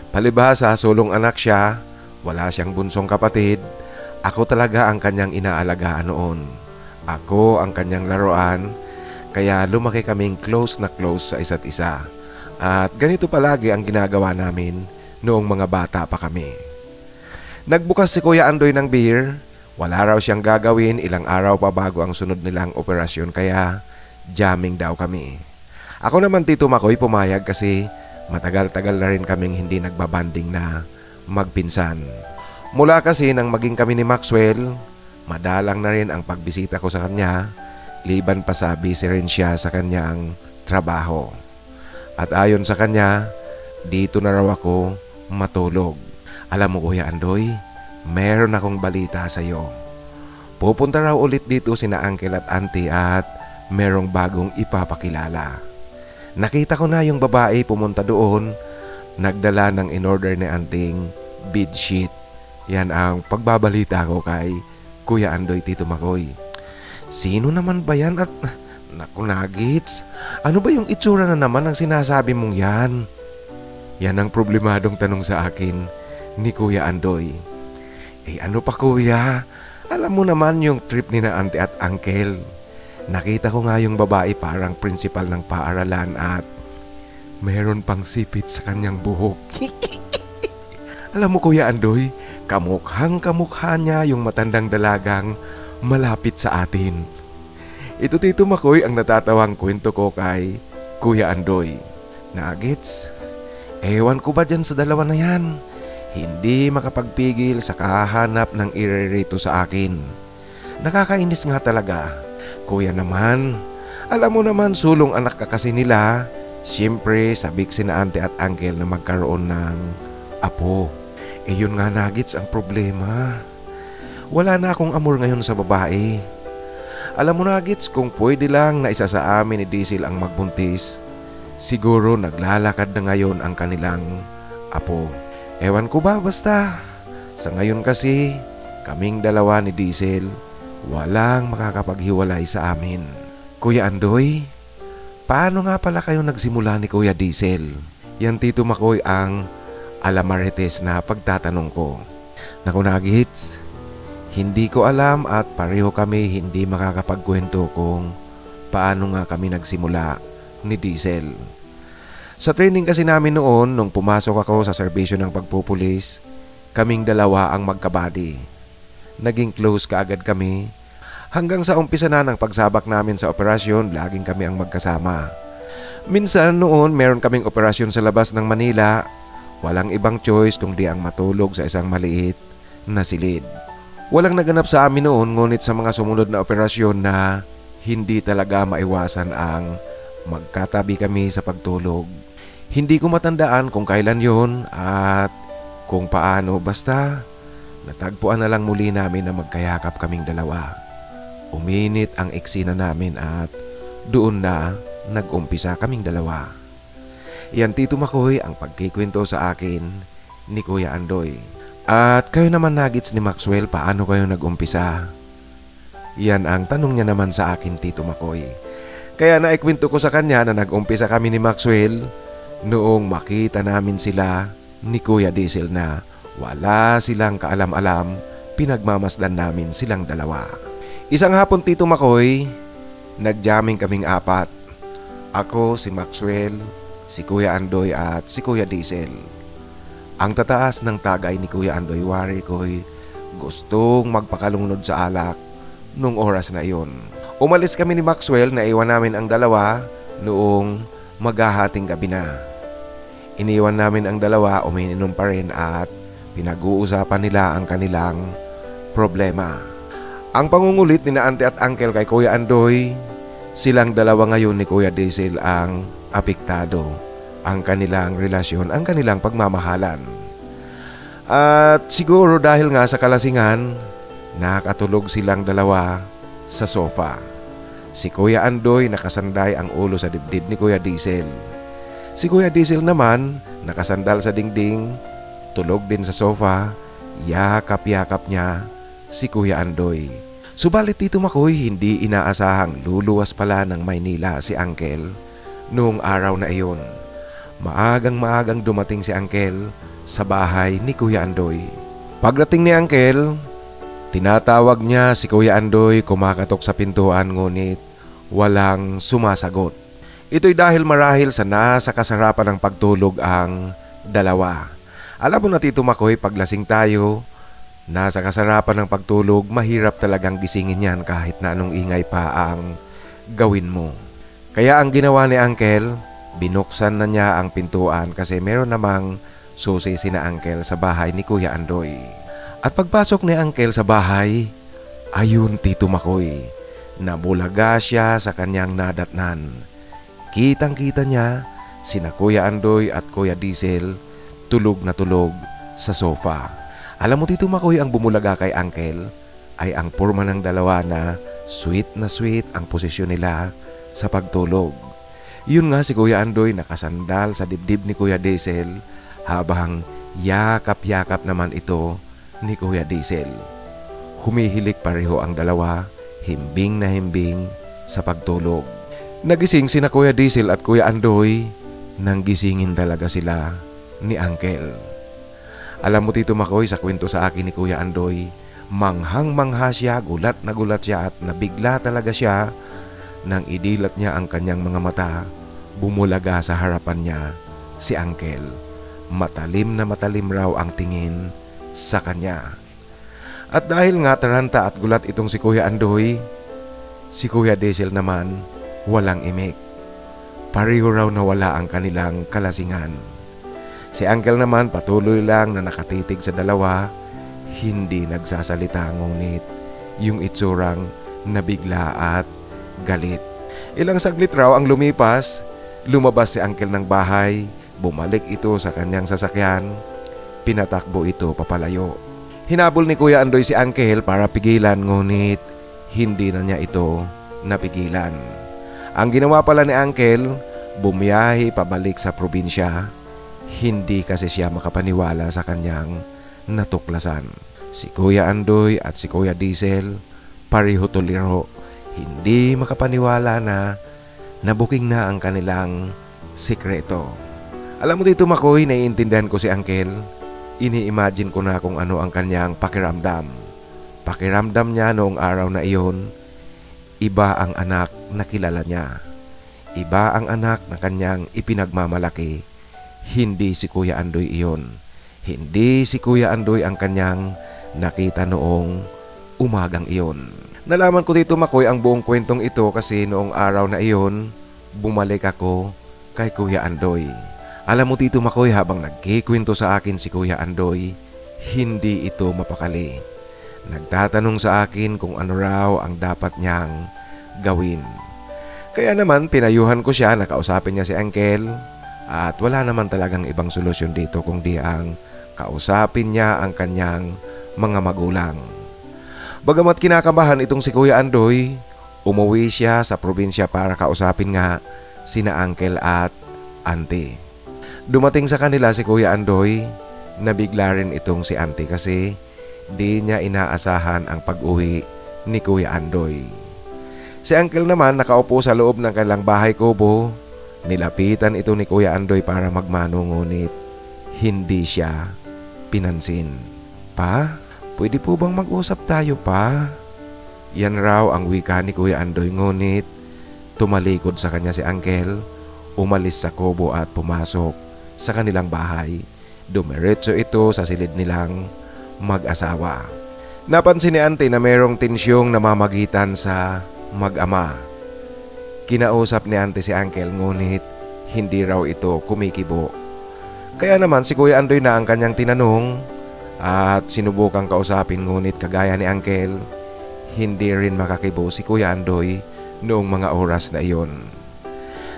S1: Palibhasa, sulong anak siya, wala siyang bunsong kapatid. Ako talaga ang kanyang inaalagaan noon. Ako ang kanyang laruan, kaya lumaki kaming close na close sa isa't isa. At ganito palagi ang ginagawa namin noong mga bata pa kami. Nagbukas si Kuya Andoy ng beer. Wala raw siyang gagawin, ilang araw pa bago ang sunod nilang operasyon kaya jamming daw kami. Ako naman Tito Makoy pumayag kasi matagal-tagal na rin kaming hindi nagbabanding na magpinsan. Mula kasi nang maging kami ni Maxwell, madalang na rin ang pagbisita ko sa kanya, liban pa sa busy rin siya sa kanyang trabaho. At ayon sa kanya, dito na raw ako matulog. Alam mo Kuya Andoy, meron akong balita sa iyo. Pupunta raw ulit dito sina Uncle at Auntie at merong bagong ipapakilala. Nakita ko na yung babae pumunta doon, nagdala ng in-order ni Anting bedsheet. Yan ang pagbabalita ko kay Kuya Andoy Tito Makoy. Sino naman ba yan at naku Nuggets, ano ba yung itsura na naman ang sinasabi mong yan? Yan ang problemadong tanong sa akin ni Kuya Andoy. Ano pa kuya? Alam mo naman yung trip ni na auntie at uncle. Nakita ko nga yung babae parang principal ng paaralan at meron pang sipit sa kanyang buhok. Alam mo Kuya Andoy, kamukhang kamukha niya yung matandang dalagang malapit sa atin. Ito Tito Makoy ang natatawang kwento ko kay Kuya Andoy. Nuggets, ewan ko ba dyan sa dalawa na yan? Hindi makapagpigil sa kahanap ng irerito sa akin. Nakakainis nga talaga. Kuya naman, alam mo naman sulong anak ka kasi nila. Siyempre sabik sina auntie at uncle na magkaroon ng apo. Yun nga Nuggets ang problema. Wala na akong amor ngayon sa babae. Alam mo Nuggets, kung pwede lang na isa sa amin ni Diesel ang magbuntis, siguro naglalakad na ngayon ang kanilang apo. Ewan ko ba basta. Sa ngayon kasi, kaming dalawa ni Diesel, walang makakapaghiwalay sa amin. Kuya Andoy, paano nga pala kayo nagsimula ni Kuya Diesel? Yan Tito Makoy ang alamarites na pagtatanong ko. Naku Nuggets, hindi ko alam at pareho kami hindi makakapagkwento kung paano nga kami nagsimula ni Diesel. Sa training kasi namin noon nung pumasok ako sa serbisyo ng pagpupulis, kaming dalawa ang magkabady. Naging close kaagad kami. Hanggang sa umpisa na ng pagsabak namin sa operasyon, laging kami ang magkasama. Minsan noon meron kaming operasyon sa labas ng Manila. Walang ibang choice kundi ang matulog sa isang maliit na silid. Walang naganap sa amin noon ngunit sa mga sumunod na operasyon na hindi talaga maiwasan ang magkatabi kami sa pagtulog. Hindi ko matandaan kung kailan yon at kung paano, basta natagpuan na lang muli namin na magkayakap kaming dalawa. Uminit ang eksena namin at doon na nag-umpisa kaming dalawa. Yan Tito Makoy ang pagkikwento sa akin ni Kuya Andoy. At kayo naman Nuggets ni Maxwell, paano kayo nag-umpisa? Yan ang tanong niya naman sa akin Tito Makoy. Kaya naikwento ko sa kanya na nag-umpisa kami ni Maxwell noong makita namin sila ni Kuya Diesel na wala silang kaalam-alam, pinagmamasdan namin silang dalawa. Isang hapon Tito Makoy, nagjamming kaming apat. Ako, si Maxwell, si Kuya Andoy at si Kuya Diesel. Ang tataas ng tagay ni Kuya Andoy wari ko'y gustong magpakalunod sa alak nung oras na iyon. Umalis kami ni Maxwell na iwan namin ang dalawa noong maghahating gabi na. Iniwan namin ang dalawa, umiinom pa rin at pinag-uusapan nila ang kanilang problema. Ang pangungulit ni na auntie at uncle kay Kuya Andoy, silang dalawa ngayon ni Kuya Diesel ang apektado. Ang kanilang relasyon, ang kanilang pagmamahalan. At siguro dahil nga sa kalasingan, nakatulog silang dalawa sa sofa. Si Kuya Andoy nakasanday ang ulo sa dibdib ni Kuya Diesel. Si Kuya Diesel naman nakasandal sa dingding, tulog din sa sofa, yakap-yakap niya si Kuya Andoy. Subalit Tito Makoy, hindi inaasahang luluwas pala ng Maynila si Uncle noong araw na iyon. Maagang dumating si Uncle sa bahay ni Kuya Andoy. Pagdating ni Uncle, tinatawag niya si Kuya Andoy, kumakatok sa pintuan ngunit walang sumasagot. Ito'y dahil marahil sa nasa kasarapan ng pagtulog ang dalawa. Alam mo na Tito Makoy, paglasing tayo, nasa kasarapan ng pagtulog, mahirap talagang gisingin yan kahit na anong ingay pa ang gawin mo. Kaya ang ginawa ni Uncle, binuksan na niya ang pintuan kasi meron namang susi sina Uncle sa bahay ni Kuya Andoy. At pagpasok ni Uncle sa bahay, ayun Tito Makoy, nabulaga siya sa kanyang nadatnan. Kitang-kita niya sina Kuya Andoy at Kuya Diesel tulog na tulog sa sofa. Alam mo Tito Makoy, ang bumulaga kay Uncle ay ang porma ng dalawa na sweet ang posisyon nila sa pagtulog. Yun nga si Kuya Andoy nakasandal sa dibdib ni Kuya Diesel habang yakap-yakap naman ito ni Kuya Diesel. Humihilik pareho ang dalawa, himbing na himbing sa pagtulog. Nagising sina Kuya Diesel at Kuya Andoy, nang gisingin talaga sila ni Uncle. Alam mo Tito Makoy, sa kwento sa akin ni Kuya Andoy, manghang-mangha siya, gulat na gulat siya at nabigla talaga siya nang idilat niya ang kanyang mga mata. Bumulaga sa harapan niya si Uncle. Matalim na matalim raw ang tingin sa kanya. At dahil nga taranta at gulat itong si Kuya Andoy, si Kuya Diesel naman walang imik. Pareho raw nawala ang kanilang kalasingan. Si Uncle naman patuloy lang na nakatitig sa dalawa, hindi nagsasalita, ngunit yung itsurang nabigla at galit. Ilang saglit raw ang lumipas, lumabas si Uncle ng bahay, bumalik ito sa kanyang sasakyan, pinatakbo ito papalayo. Hinabol ni Kuya Andoy si Uncle para pigilan, ngunit hindi na niya ito napigilan. Ang ginawa pala ni Uncle, bumiyahe pabalik sa probinsya. Hindi kasi siya makapaniwala sa kanyang natuklasan. Si Kuya Andoy at si Kuya Diesel, pareho tuliro, hindi makapaniwala na nabuking na ang kanilang sikreto. Alam mo Tito Makoy, naiintindihan ko si Uncle. Ini-imagine ko na kung ano ang kanyang pakiramdam. Pakiramdam niya noong araw na iyon, iba ang anak na kilala niya. Iba ang anak na kanyang ipinagmamalaki. Hindi si Kuya Andoy iyon. Hindi si Kuya Andoy ang kanyang nakita noong umagang iyon. Nalaman ko Tito Makoy ang buong kwentong ito kasi noong araw na iyon, bumalik ako kay Kuya Andoy. Alam mo Tito Makoy, habang nagkikwento sa akin si Kuya Andoy, hindi ito mapakali. Nagtatanong sa akin kung ano raw ang dapat niyang gawin. Kaya naman pinayuhan ko siya na kausapin niya si Uncle. At wala naman talagang ibang solusyon dito kundi ang kausapin niya ang kanyang mga magulang. Bagamat kinakabahan itong si Kuya Andoy, umuwi siya sa probinsya para kausapin nga sina Uncle at Auntie. Dumating sa kanila si Kuya Andoy, nabigla rin itong si Auntie kasi di niya inaasahan ang pag-uwi ni Kuya Andoy. Si Uncle naman nakaupo sa loob ng kanilang bahay kubo. Nilapitan ito ni Kuya Andoy para magmano, ngunit hindi siya pinansin. Pa, pwede po bang mag-usap tayo pa? Yan raw ang wika ni Kuya Andoy, ngunit tumalikod sa kanya si Uncle, umalis sa kubo at pumasok sa kanilang bahay. Dumiretso ito sa silid nilang mag-asawa. Napansin ni Auntie na mayroong tensyong namamagitan sa mag-ama. Kinausap ni Auntie si Uncle, ngunit hindi raw ito kumikibo. Kaya naman si Kuya Andoy na ang kanyang tinanong at sinubukang kausapin, ngunit kagaya ni Uncle, hindi rin makakibo si Kuya Andoy noong mga oras na iyon.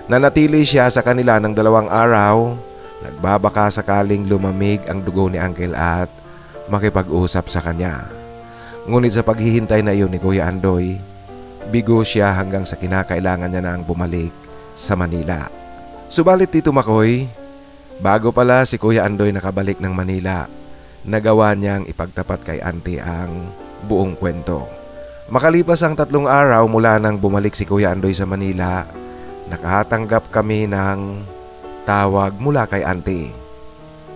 S1: Nanatili siya sa kanila ng 2 araw, nagbabaka sakaling lumamig ang dugo ni Uncle at makipag-usap sa kanya. Ngunit sa paghihintay na iyon ni Kuya Andoy, bigo siya hanggang sa kinakailangan niya nang bumalik sa Manila. Subalit Tito Makoy, bago pala si Kuya Andoy nakabalik ng Manila, nagawa niyang ipagtapat kay Auntie ang buong kwento. Makalipas ang 3 araw mula nang bumalik si Kuya Andoy sa Manila, nakatanggap kami ng tawag mula kay Auntie.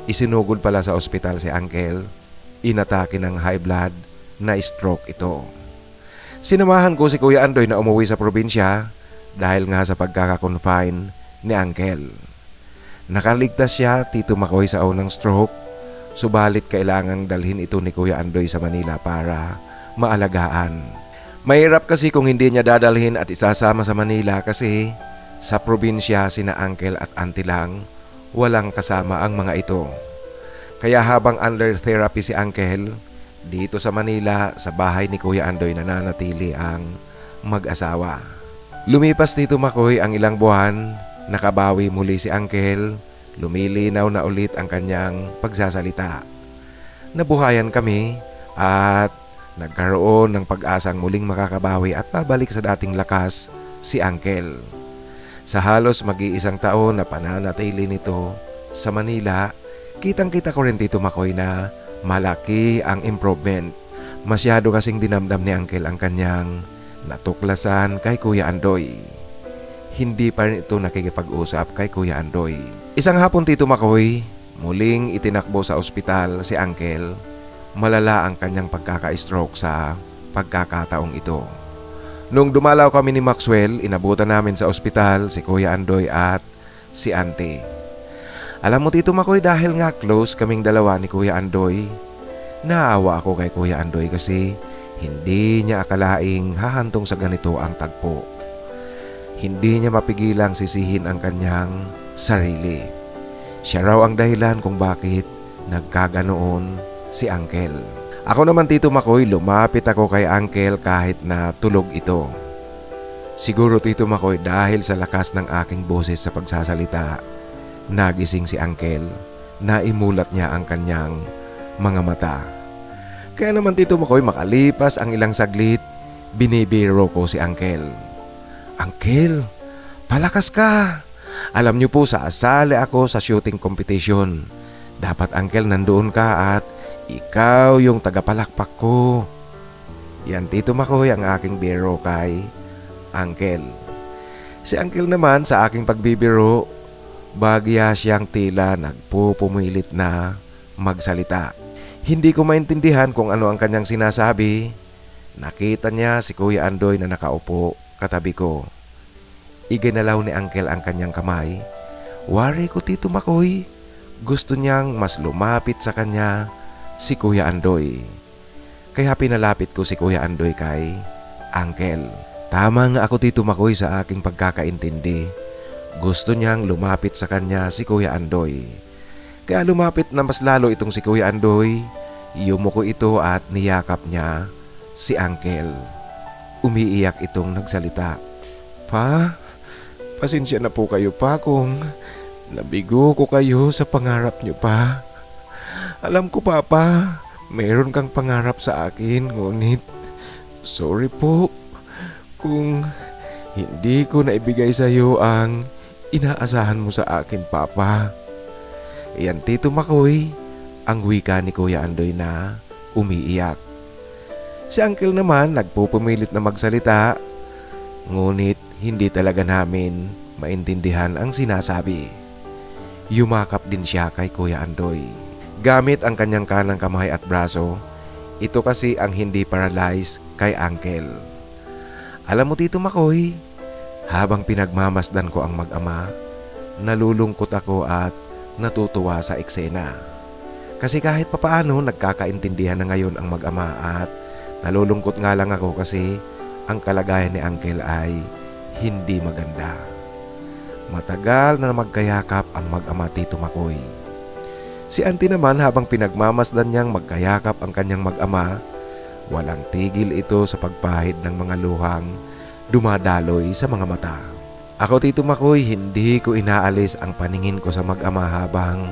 S1: Isinugod pala sa ospital si Uncle, inatake ng high blood na stroke ito. Sinamahan ko si Kuya Andoy na umuwi sa probinsya dahil nga sa pagkaka-confine ni Uncle. Nakaligtas siya Tito Makoy sa unang stroke, subalit kailangang dalhin ito ni Kuya Andoy sa Manila para maalagaan. Mahirap kasi kung hindi niya dadalhin at isasama sa Manila kasi sa probinsya sina Uncle at Auntie lang, walang kasama ang mga ito. Kaya habang under therapy si Uncle, dito sa Manila, sa bahay ni Kuya Andoy nananatili ang mag-asawa. Lumipas Tito Makoy ang ilang buwan, nakabawi muli si Uncle, lumilinaw na ulit ang kanyang pagsasalita. Nabuhayan kami at nagkaroon ng pag-asang muling makakabawi at pabalik sa dating lakas si Uncle. Sa halos mag-iisang taon na pananatili nito sa Manila, kitang-kita ko rin Tito Makoy na malaki ang improvement. Masyado kasing dinamdam ni Uncle ang kanyang natuklasan kay Kuya Andoy. Hindi pa rin ito nakikipag-usap kay Kuya Andoy. Isang hapon Tito Makoy, Muling itinakbo sa ospital si Uncle. Malala ang kanyang pagkaka-stroke sa pagkakataong ito. Nung dumalaw kami ni Maxwell, inabutan namin sa ospital si Kuya Andoy at si Auntie. Alam mo Tito Makoy, dahil nga close kaming dalawa ni Kuya Andoy, naawa ako kay Kuya Andoy kasi hindi niya akalaing hahantong sa ganito ang tagpo. Hindi niya mapigilang sisihin ang kanyang sarili. Siya raw ang dahilan kung bakit nagkaganoon si Uncle. Ako naman Tito Makoy, lumapit ako kay Uncle kahit na tulog ito. Siguro Tito Makoy dahil sa lakas ng aking boses sa pagsasalita, nagising si Uncle, naimulat niya ang kanyang mga mata. Kaya naman Tito Makoy, makalipas ang ilang saglit, binibiro ko si Uncle. Uncle, palakas ka! Alam niyo po, sasali ako sa shooting competition. Dapat Uncle nandoon ka at ikaw yung tagapalakpak ko. Yan Tito Makoy ang aking biro kay Uncle. Si Uncle naman sa aking pagbibiro, bagya siyang tila nagpupumilit na magsalita. Hindi ko maintindihan kung ano ang kanyang sinasabi. Nakita niya si Kuya Andoy na nakaupo katabi ko. Iginalaw ni Uncle ang kanyang kamay. Wari ko Tito Makoy, gusto niyang mas lumapit sa kanya si Kuya Andoy. Kaya pinalapit ko si Kuya Andoy kay Uncle. Tama nga ako Tito Makoy sa aking pagkakaintindi. Gusto niyang lumapit sa kanya si Kuya Andoy. Kaya lumapit na mas lalo itong si Kuya Andoy. Yumuko ito at niyakap niya si Uncle. Umiiyak itong nagsalita. Pa, pasensya na po kayo pa kung nabigo ko kayo sa pangarap niyo pa. Alam ko Papa, mayroon kang pangarap sa akin, ngunit sorry po kung hindi ko naibigay sa iyo ang inaasahan mo sa akin Papa. Iyan Tito Makoy, ang wika ni Kuya Andoy na umiiyak. Si Uncle naman nagpupumilit na magsalita, ngunit hindi talaga namin maintindihan ang sinasabi. Yumakap din siya kay Kuya Andoy. Gamit ang kanyang kanang kamay at braso, ito kasi ang hindi paralyzed kay Uncle. Alam mo Tito Makoy, habang pinagmamasdan ko ang mag-ama, nalulungkot ako at natutuwa sa eksena. Kasi kahit papaano nagkakaintindihan na ngayon ang mag-ama at nalulungkot nga lang ako kasi ang kalagayan ni Uncle ay hindi maganda. Matagal na magkayakap ang mag-ama Tito Makoy. Si Auntie naman habang pinagmamasdan niyang magkayakap ang kanyang mag-ama, walang tigil ito sa pagpahid ng mga luhang dumadaloy sa mga mata. Ako Tito Makoy, hindi ko inaalis ang paningin ko sa mag-ama habang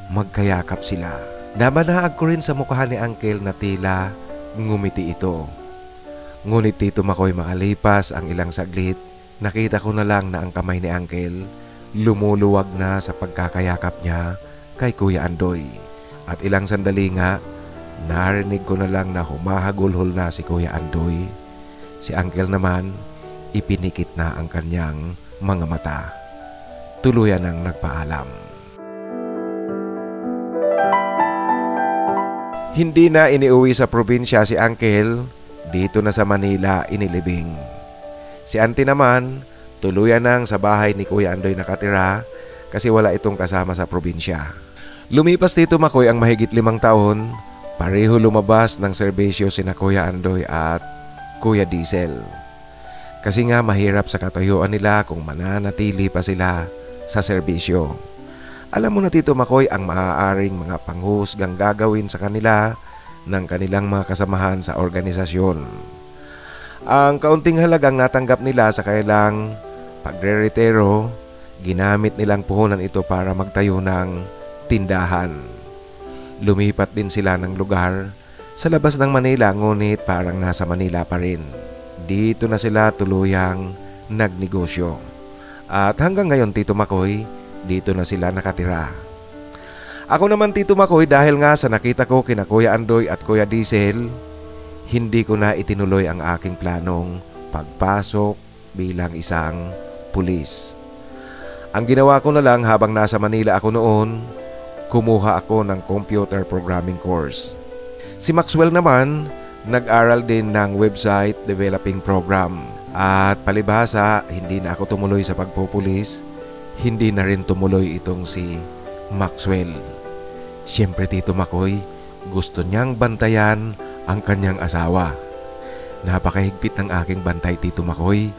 S1: magkayakap sila. Nabanaag ko rin sa mukha ni Uncle na tila ngumiti ito. Ngunit Tito Makoy, makalipas ang ilang saglit, nakita ko na lang na ang kamay ni Uncle lumuluwag na sa pagkakayakap niya kay Kuya Andoy. At ilang sandali nga, narinig ko na lang na humahagulhol na si Kuya Andoy. Si Uncle naman, ipinikit na ang kanyang mga mata. Tuluyan ang nagpaalam. Hindi na iniuwi sa probinsya si Uncle, dito na sa Manila inilibing. Si Auntie naman, tuluyan nang sa bahay ni Kuya Andoy nakatira kasi wala itong kasama sa probinsya. Lumipas Tito Makoy ang mahigit 5 taon, pareho lumabas ng serbisyo sina Kuya Andoy at Kuya Diesel. Kasi nga mahirap sa katayuan nila kung mananatili pa sila sa serbisyo. Alam mo na Tito Makoy ang maaaring mga panghusgang gagawin sa kanila ng kanilang mga kasamahan sa organisasyon. Ang kaunting halagang natanggap nila sa kailang pagre-retiro, ginamit nilang puhunan ito para magtayo ng tindahan. Lumipat din sila ng lugar sa labas ng Manila, ngunit parang nasa Manila pa rin. Dito na sila tuluyang nagnegosyo. At hanggang ngayon Tito Makoy, dito na sila nakatira. Ako naman Tito Makoy, dahil nga sa nakita ko kina Kuya Andoy at Kuya Diesel, hindi ko na itinuloy ang aking planong pagpasok bilang isang pulis. Ang ginawa ko na lang habang nasa Manila ako noon, kumuha ako ng computer programming course. Si Maxwell naman, nag-aral din ng website developing program. At palibhasa, hindi na ako tumuloy sa pagpupulis, hindi na rin tumuloy itong si Maxwell. Siyempre Tito Makoy, gusto niyang bantayan ang kanyang asawa. Napakahigpit ng aking bantay Tito Makoy.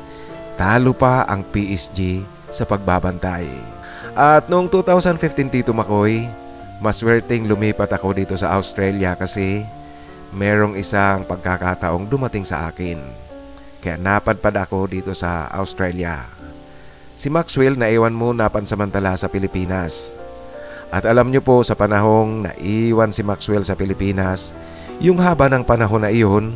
S1: Talo pa ang PSG sa pagbabantay. At noong 2015 Tito Makoy, maswerteng lumipat ako dito sa Australia kasi merong isang pagkakataong dumating sa akin. Kaya napadpad ako dito sa Australia. Si Maxwell naiwan muna pansamantala sa Pilipinas. At alam nyo po, sa panahong naiwan si Maxwell sa Pilipinas, yung haba ng panahon na iyon,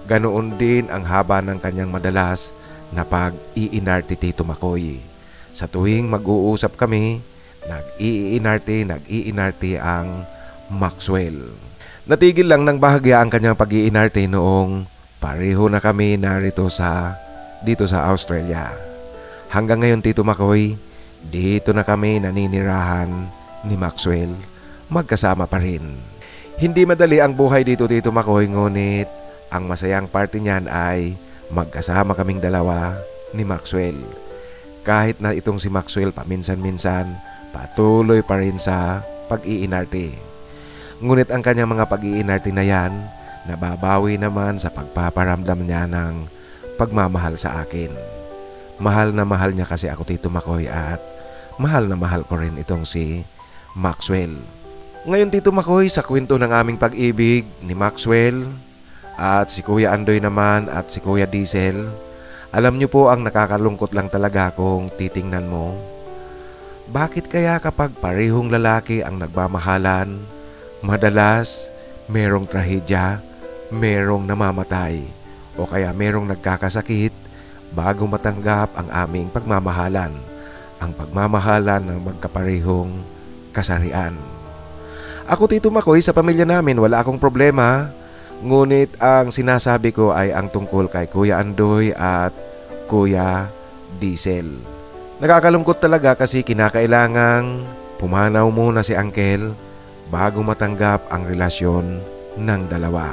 S1: ganoon din ang haba ng kanyang madalas na pag-iinarte Tito Makoy. Sa tuwing mag-uusap kami, nag-iinarte ang Maxwell. Natigil lang ng bahagya ang kanyang pag-iinarte noong pareho na kami narito dito sa Australia. Hanggang ngayon Tito Makoy, dito na kami naninirahan ni Maxwell, magkasama pa rin. Hindi madali ang buhay dito Tito Makoy, ngunit ang masayang parte niyan ay magkasama kaming dalawa ni Maxwell. Kahit na itong si Maxwell paminsan-minsan patuloy pa rin sa pag-iinarte. Ngunit ang kanyang mga pag-iinarte na yan, nababawi naman sa pagpaparamdam niya ng pagmamahal sa akin. Mahal na mahal niya kasi ako Tito Makoy, at mahal na mahal ko rin itong si Maxwell. Ngayon Tito Makoy, sa kwento ng aming pag-ibig ni Maxwell at si Kuya Andoy naman at si Kuya Diesel, alam niyo po, ang nakakalungkot lang talaga kung titingnan mo. Bakit kaya kapag parehong lalaki ang nagmamahalan, madalas merong trahedya, merong namamatay, o kaya merong nagkakasakit bago matanggap ang aming pagmamahalan, ang pagmamahalan ng magkaparehong kasarian. Ako Tito Makoy, sa pamilya namin wala akong problema, ngunit ang sinasabi ko ay ang tungkol kay Kuya Andoy at Kuya Diesel. Nakakalungkot talaga kasi kinakailangang pumanaw muna si Uncle bago matanggap ang relasyon ng dalawa.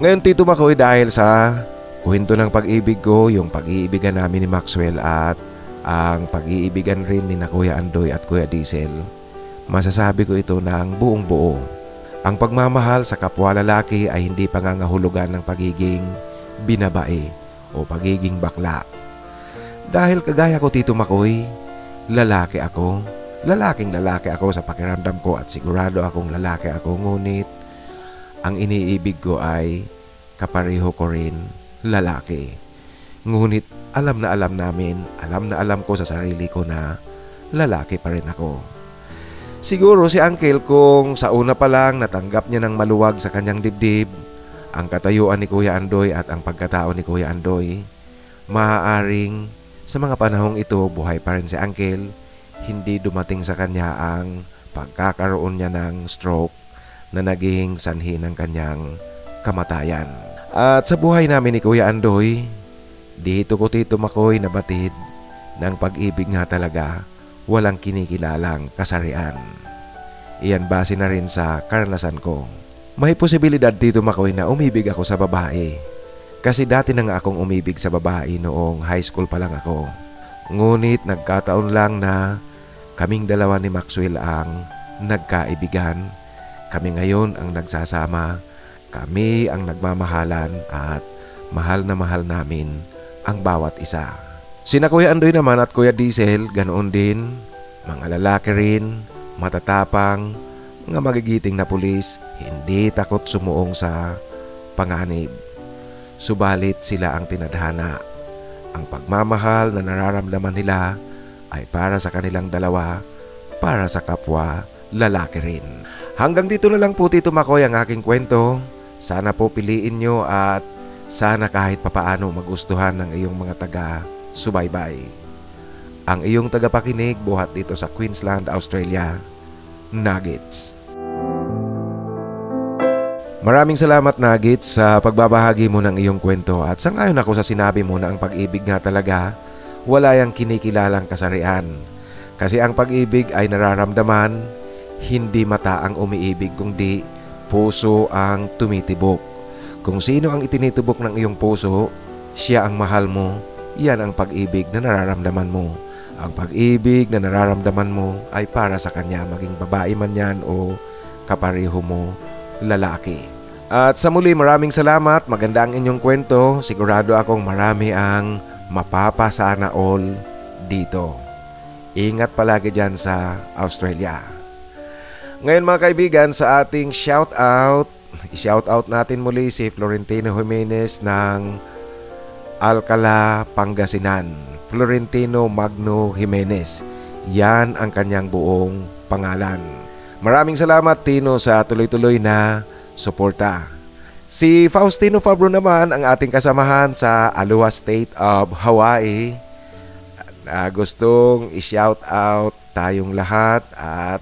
S1: Ngayon Tito Makoy, dahil sa kwento ng pag-ibig ko, yung pag-iibigan namin ni Maxwell at ang pag-iibigan rin ni na Kuya Andoy at Kuya Diesel, masasabi ko ito ng buong buo. Ang pagmamahal sa kapwa lalaki ay hindi pangangahulugan ng pagiging binabae o pagiging bakla. Dahil kagaya ko Tito Makoy, lalaki ako. Lalaking lalaki ako sa pakiramdam ko at sigurado akong lalaki ako, ngunit ang iniibig ko ay kapareho ko rin lalaki. Ngunit alam na alam ko sa sarili ko na lalaki pa rin ako. Siguro si Uncle, kung sa una pa lang natanggap niya ng maluwag sa kanyang dibdib ang katayuan ni Kuya Andoy at ang pagkatao ni Kuya Andoy, maaaring sa mga panahong ito buhay pa rin si Uncle, hindi dumating sa kanya ang pagkakaroon niya ng stroke na naging sanhi ng kanyang kamatayan. At sa buhay namin ni Kuya Andoy, dito ko Tito Makoy nabatid ng pag-ibig nga talaga, walang kinikilalang kasarian. Iyan base na rin sa karanasan ko. May posibilidad Tito Makoy na umibig ako sa babae. Kasi dati na nga akong umibig sa babae noong high school pa lang ako. Ngunit nagkataon lang na kaming dalawa ni Maxwell ang nagkaibigan. Kami ngayon ang nagsasama. Kami ang nagmamahalan at mahal na mahal namin ang bawat isa. Sina Kuya Andoy naman at Kuya Diesel, ganoon din. Mga lalaki rin, matatapang, mga magigiting na pulis, hindi takot sumuong sa panganib. Subalit sila ang tinadhana. Ang pagmamahal na nararamdaman nila ay para sa kanilang dalawa, para sa kapwa lalaki rin. Hanggang dito na lang po Tito Makoy ang aking kwento. Sana po piliin nyo at sana kahit papaano magustuhan ng iyong mga taga-subaybay. Ang iyong tagapakinig buhat dito sa Queensland, Australia, Nuggets. Maraming salamat Nuggets sa pagbabahagi mo ng iyong kwento, at sangayon ako sa sinabi mo na ang pag-ibig nga talaga wala yang kinikilalang kasarian. Kasi ang pag-ibig ay nararamdaman, Hindi mata ang umiibig kundi puso ang tumitibok. Kung sino ang itinitibok ng iyong puso, siya ang mahal mo. Yan ang pag-ibig na nararamdaman mo. Ang pag-ibig na nararamdaman mo ay para sa kanya, maging babae man yan o kapareho mo lalaki. At sa muli, maraming salamat. Maganda ang inyong kwento. Sigurado akong marami ang mapapasana all dito. Ingat palagi dyan sa Australia. Ngayon mga kaibigan, sa ating i-shoutout natin muli si Florentino Jimenez ng Alcala, Pangasinan. Florentino Magno Jimenez. Yan ang kanyang buong pangalan. Maraming salamat Tino sa tuloy-tuloy na suporta. Si Faustino Fabro naman ang ating kasamahan sa Aloha State of Hawaii. Gustong i-shout out tayong lahat at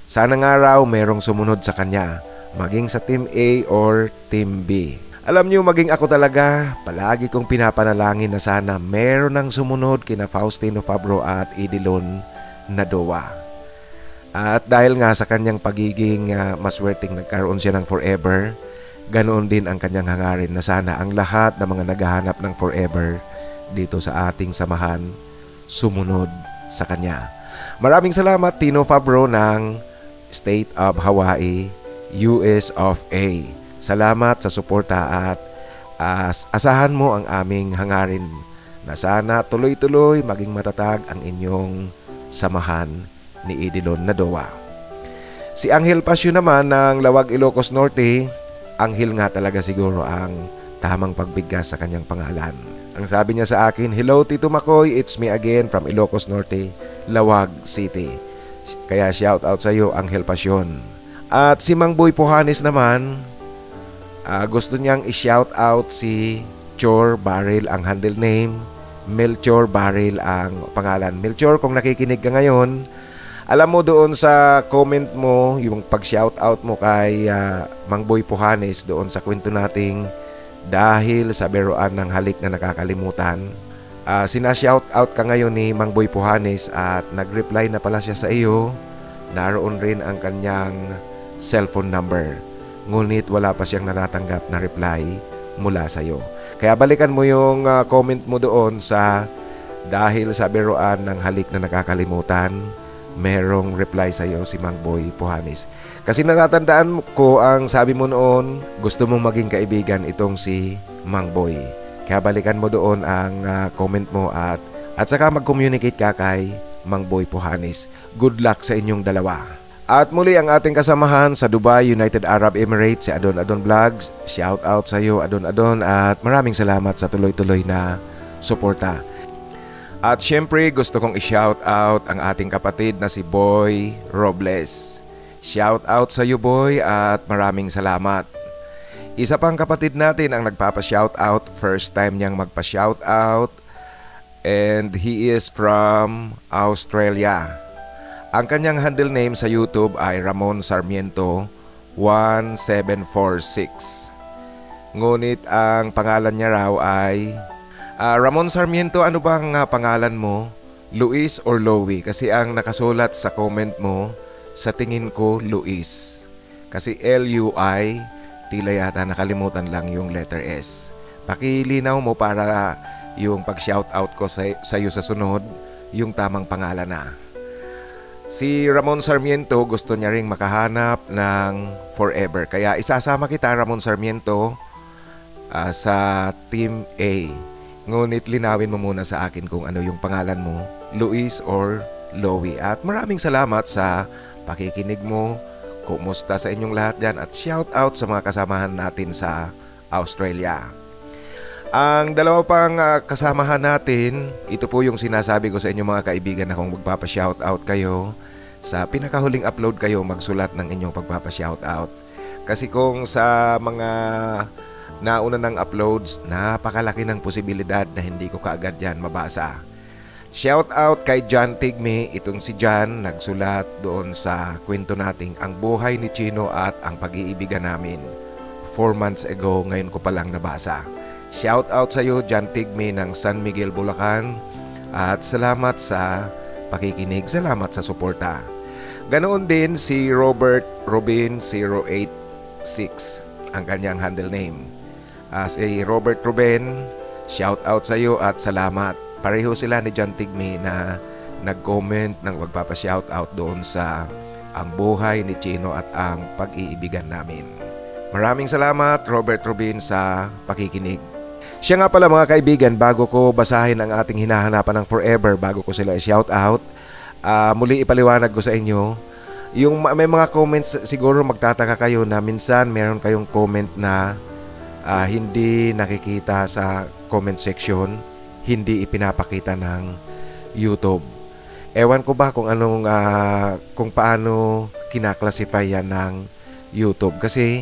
S1: sana nga raw merong sumunod sa kanya, maging sa Team A or Team B. Alam niyo, maging ako talaga, palagi kong pinapanalangin na sana meron ng sumunod kina Faustino Fabro at Idilon Nadoa. At dahil nga sa kanyang pagiging maswerteng nagkaroon siya ng forever, ganoon din ang kanyang hangarin na sana ang lahat ng mga naghahanap ng forever dito sa ating samahan sumunod sa kanya. Maraming salamat Tino Fabro ng State of Hawaii, US of A. Salamat sa suporta at asahan mo ang aming hangarin na sana tuloy-tuloy maging matatag ang inyong samahan ni Idilon Nadoa. Si Angel Pasio naman ng Lawag, Ilocos Norte. Angel nga talaga siguro ang tamang pagbigkas sa kanyang pangalan. Ang sabi niya sa akin, "Hello Tito Makoy, it's me again from Ilocos Norte, Lawag City." Kaya shout out sa iyo Angel Pasio. At si Mang Boy Puhanes naman, gusto niyang i-shout out si Chor Barrel ang handle name, Melchor Barrel ang pangalan. Melchor, kung nakikinig ka ngayon, alam mo doon sa comment mo, yung pag-shout out mo kay Mang Boy Puhanes doon sa kwento nating dahil sa biruan ng halik na nakakalimutan. Sina-shout out ka ngayon ni Mang Boy Puhanes at nag-reply na pala siya sa iyo. Naroon rin ang kanyang cellphone number. Ngunit wala pa siyang natatanggap na reply mula sa iyo. Kaya balikan mo yung comment mo doon sa dahil sa biruan ng halik na nakakalimutan, merong reply sa iyo si Mang Boy Puhanes. Kasi natatandaan ko ang sabi mo noon, gusto mong maging kaibigan itong si Mang Boy. Kaya balikan mo doon ang comment mo at saka mag-communicate ka kay Mang Boy Puhanes. Good luck sa inyong dalawa. At muli ang ating kasamahan sa Dubai, United Arab Emirates, si Adon Adon Vlogs. Shout out sa iyo Adon Adon at maraming salamat sa tuloy-tuloy na suporta. At syempre gusto kong i-shout out ang ating kapatid na si Boy Robles. Shout out sa iyo Boy at maraming salamat. Isa pang kapatid natin ang nagpapa-shout out, first time niyang magpa-shout out and he is from Australia. Ang kanyang handle name sa YouTube ay Ramon Sarmiento 1746. Ngunit ang pangalan niya raw ay Ramon Sarmiento, ano bang pangalan mo? Luis or Louie? Kasi ang nakasulat sa comment mo, sa tingin ko Luis. Kasi L-U-I, tila yata nakalimutan lang yung letter S. Pakilinaw mo para yung pag-shoutout ko sa iyo sa sunod, yung tamang pangalan na. Si Ramon Sarmiento gusto niya ring makahanap ng forever. Kaya isasama kita Ramon Sarmiento sa Team A. Ngunit linawin mo muna sa akin kung ano yung pangalan mo, Luis or Louie. At maraming salamat sa pakikinig mo. Kumusta sa inyong lahat dyan at shout out sa mga kasamahan natin sa Australia. Ang dalawa pang kasamahan natin, ito po yung sinasabi ko sa inyong mga kaibigan na kung magpapa-shoutout kayo, sa pinakahuling upload kayo magsulat ng inyong pagpapa-shoutout. Kasi kung sa mga nauna ng uploads, napakalaki ng posibilidad na hindi ko kaagad yan mabasa. Shoutout kay John Tigme, itong si John nagsulat doon sa kwento nating Ang Buhay ni Chino at Ang Pag-iibigan Namin. 4 months ago, ngayon ko palang nabasa. Shout out sa iyo John Tigme ng San Miguel, Bulacan at salamat sa pakikinig, salamat sa suporta. Ganoon din si Robert Rubin 086 ang kanyang handle name. As a Robert Ruben, shout out sa iyo at salamat. Pareho sila ni John Tigme na nag-comment ng magpapa-shout out doon sa Ang Buhay ni Chino at ang Pag-iibigan Namin. Maraming salamat Robert Rubin sa pakikinig. Siya nga pala mga kaibigan, bago ko basahin ang ating hinahanapan ng forever, bago ko sila i-shout out, muli ipaliwanag ko sa inyo, yung may mga comments, siguro magtataka kayo na minsan meron kayong comment na hindi nakikita sa comment section, hindi ipinapakita ng YouTube. Ewan ko ba kung anong kung paano kinaklasify yan ng YouTube, kasi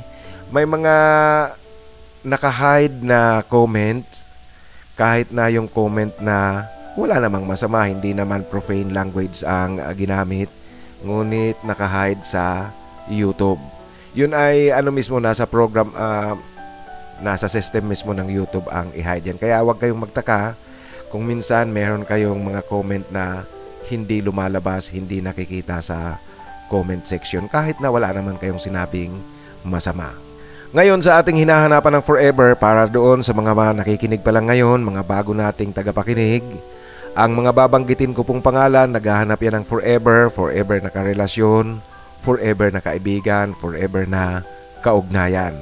S1: may mga naka-hide na comments, kahit na yung comment na wala namang masama, hindi naman profane language ang ginamit, ngunit naka-hide sa YouTube. Yun ay mismo nasa program, nasa system mismo ng YouTube ang i-hide yan. Kaya huwag kayong magtaka kung minsan meron kayong mga comment na hindi lumalabas, hindi nakikita sa comment section, kahit na wala naman kayong sinabing masama. Ngayon sa ating hinahanapan ng forever, para doon sa mga nakikinig pa lang ngayon, mga bago nating tagapakinig, ang mga babanggitin ko pong pangalan, naghahanap yan ng forever, forever na karelasyon, forever na kaibigan, forever na kaugnayan.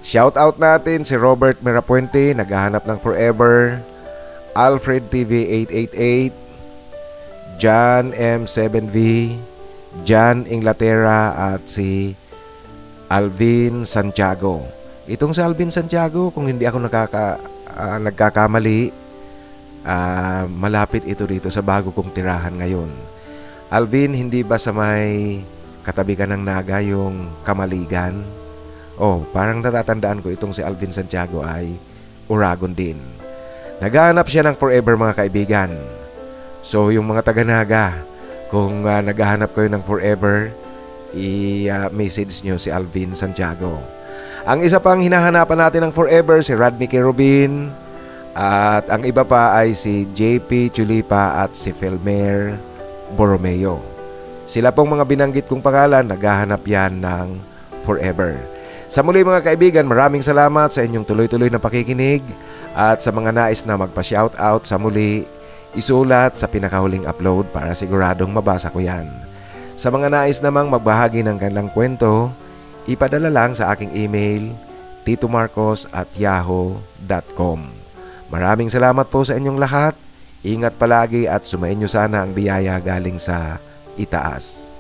S1: Shout out natin si Robert Mirapuente, naghahanap ng forever, Alfred TV 888, John M7V, John Inglaterra at si Alvin Santiago. Itong si Alvin Santiago, kung hindi ako nagkakamali, malapit ito dito sa bago kong tirahan ngayon. Alvin, hindi ba sa may katabi ka ng Naga yung Kamaligan? Oh, parang natatandaan ko itong si Alvin Santiago ay Uragon din. Naghahanap siya ng forever mga kaibigan. So yung mga taga-Naga, kung naghahanap kayo ng forever, i-message nyo si Alvin Santiago. Ang isa pang hinahanapan natin ng forever, si Rodney K. Rubin, at ang iba pa ay si JP Chulipa at si Felmer Borromeo. Sila pong mga binanggit kong pangalan, naghahanap yan ng forever. Sa muli mga kaibigan, maraming salamat sa inyong tuloy-tuloy na pakikinig, at sa mga nais na magpa-shoutout sa muli, isulat sa pinakahuling upload para siguradong mabasa ko yan. Sa mga nais namang magbahagi ng kanilang kwento, ipadala lang sa aking email, titomarcos@yahoo.com. Maraming salamat po sa inyong lahat. Ingat palagi at sumainyo sana ang biyaya galing sa itaas.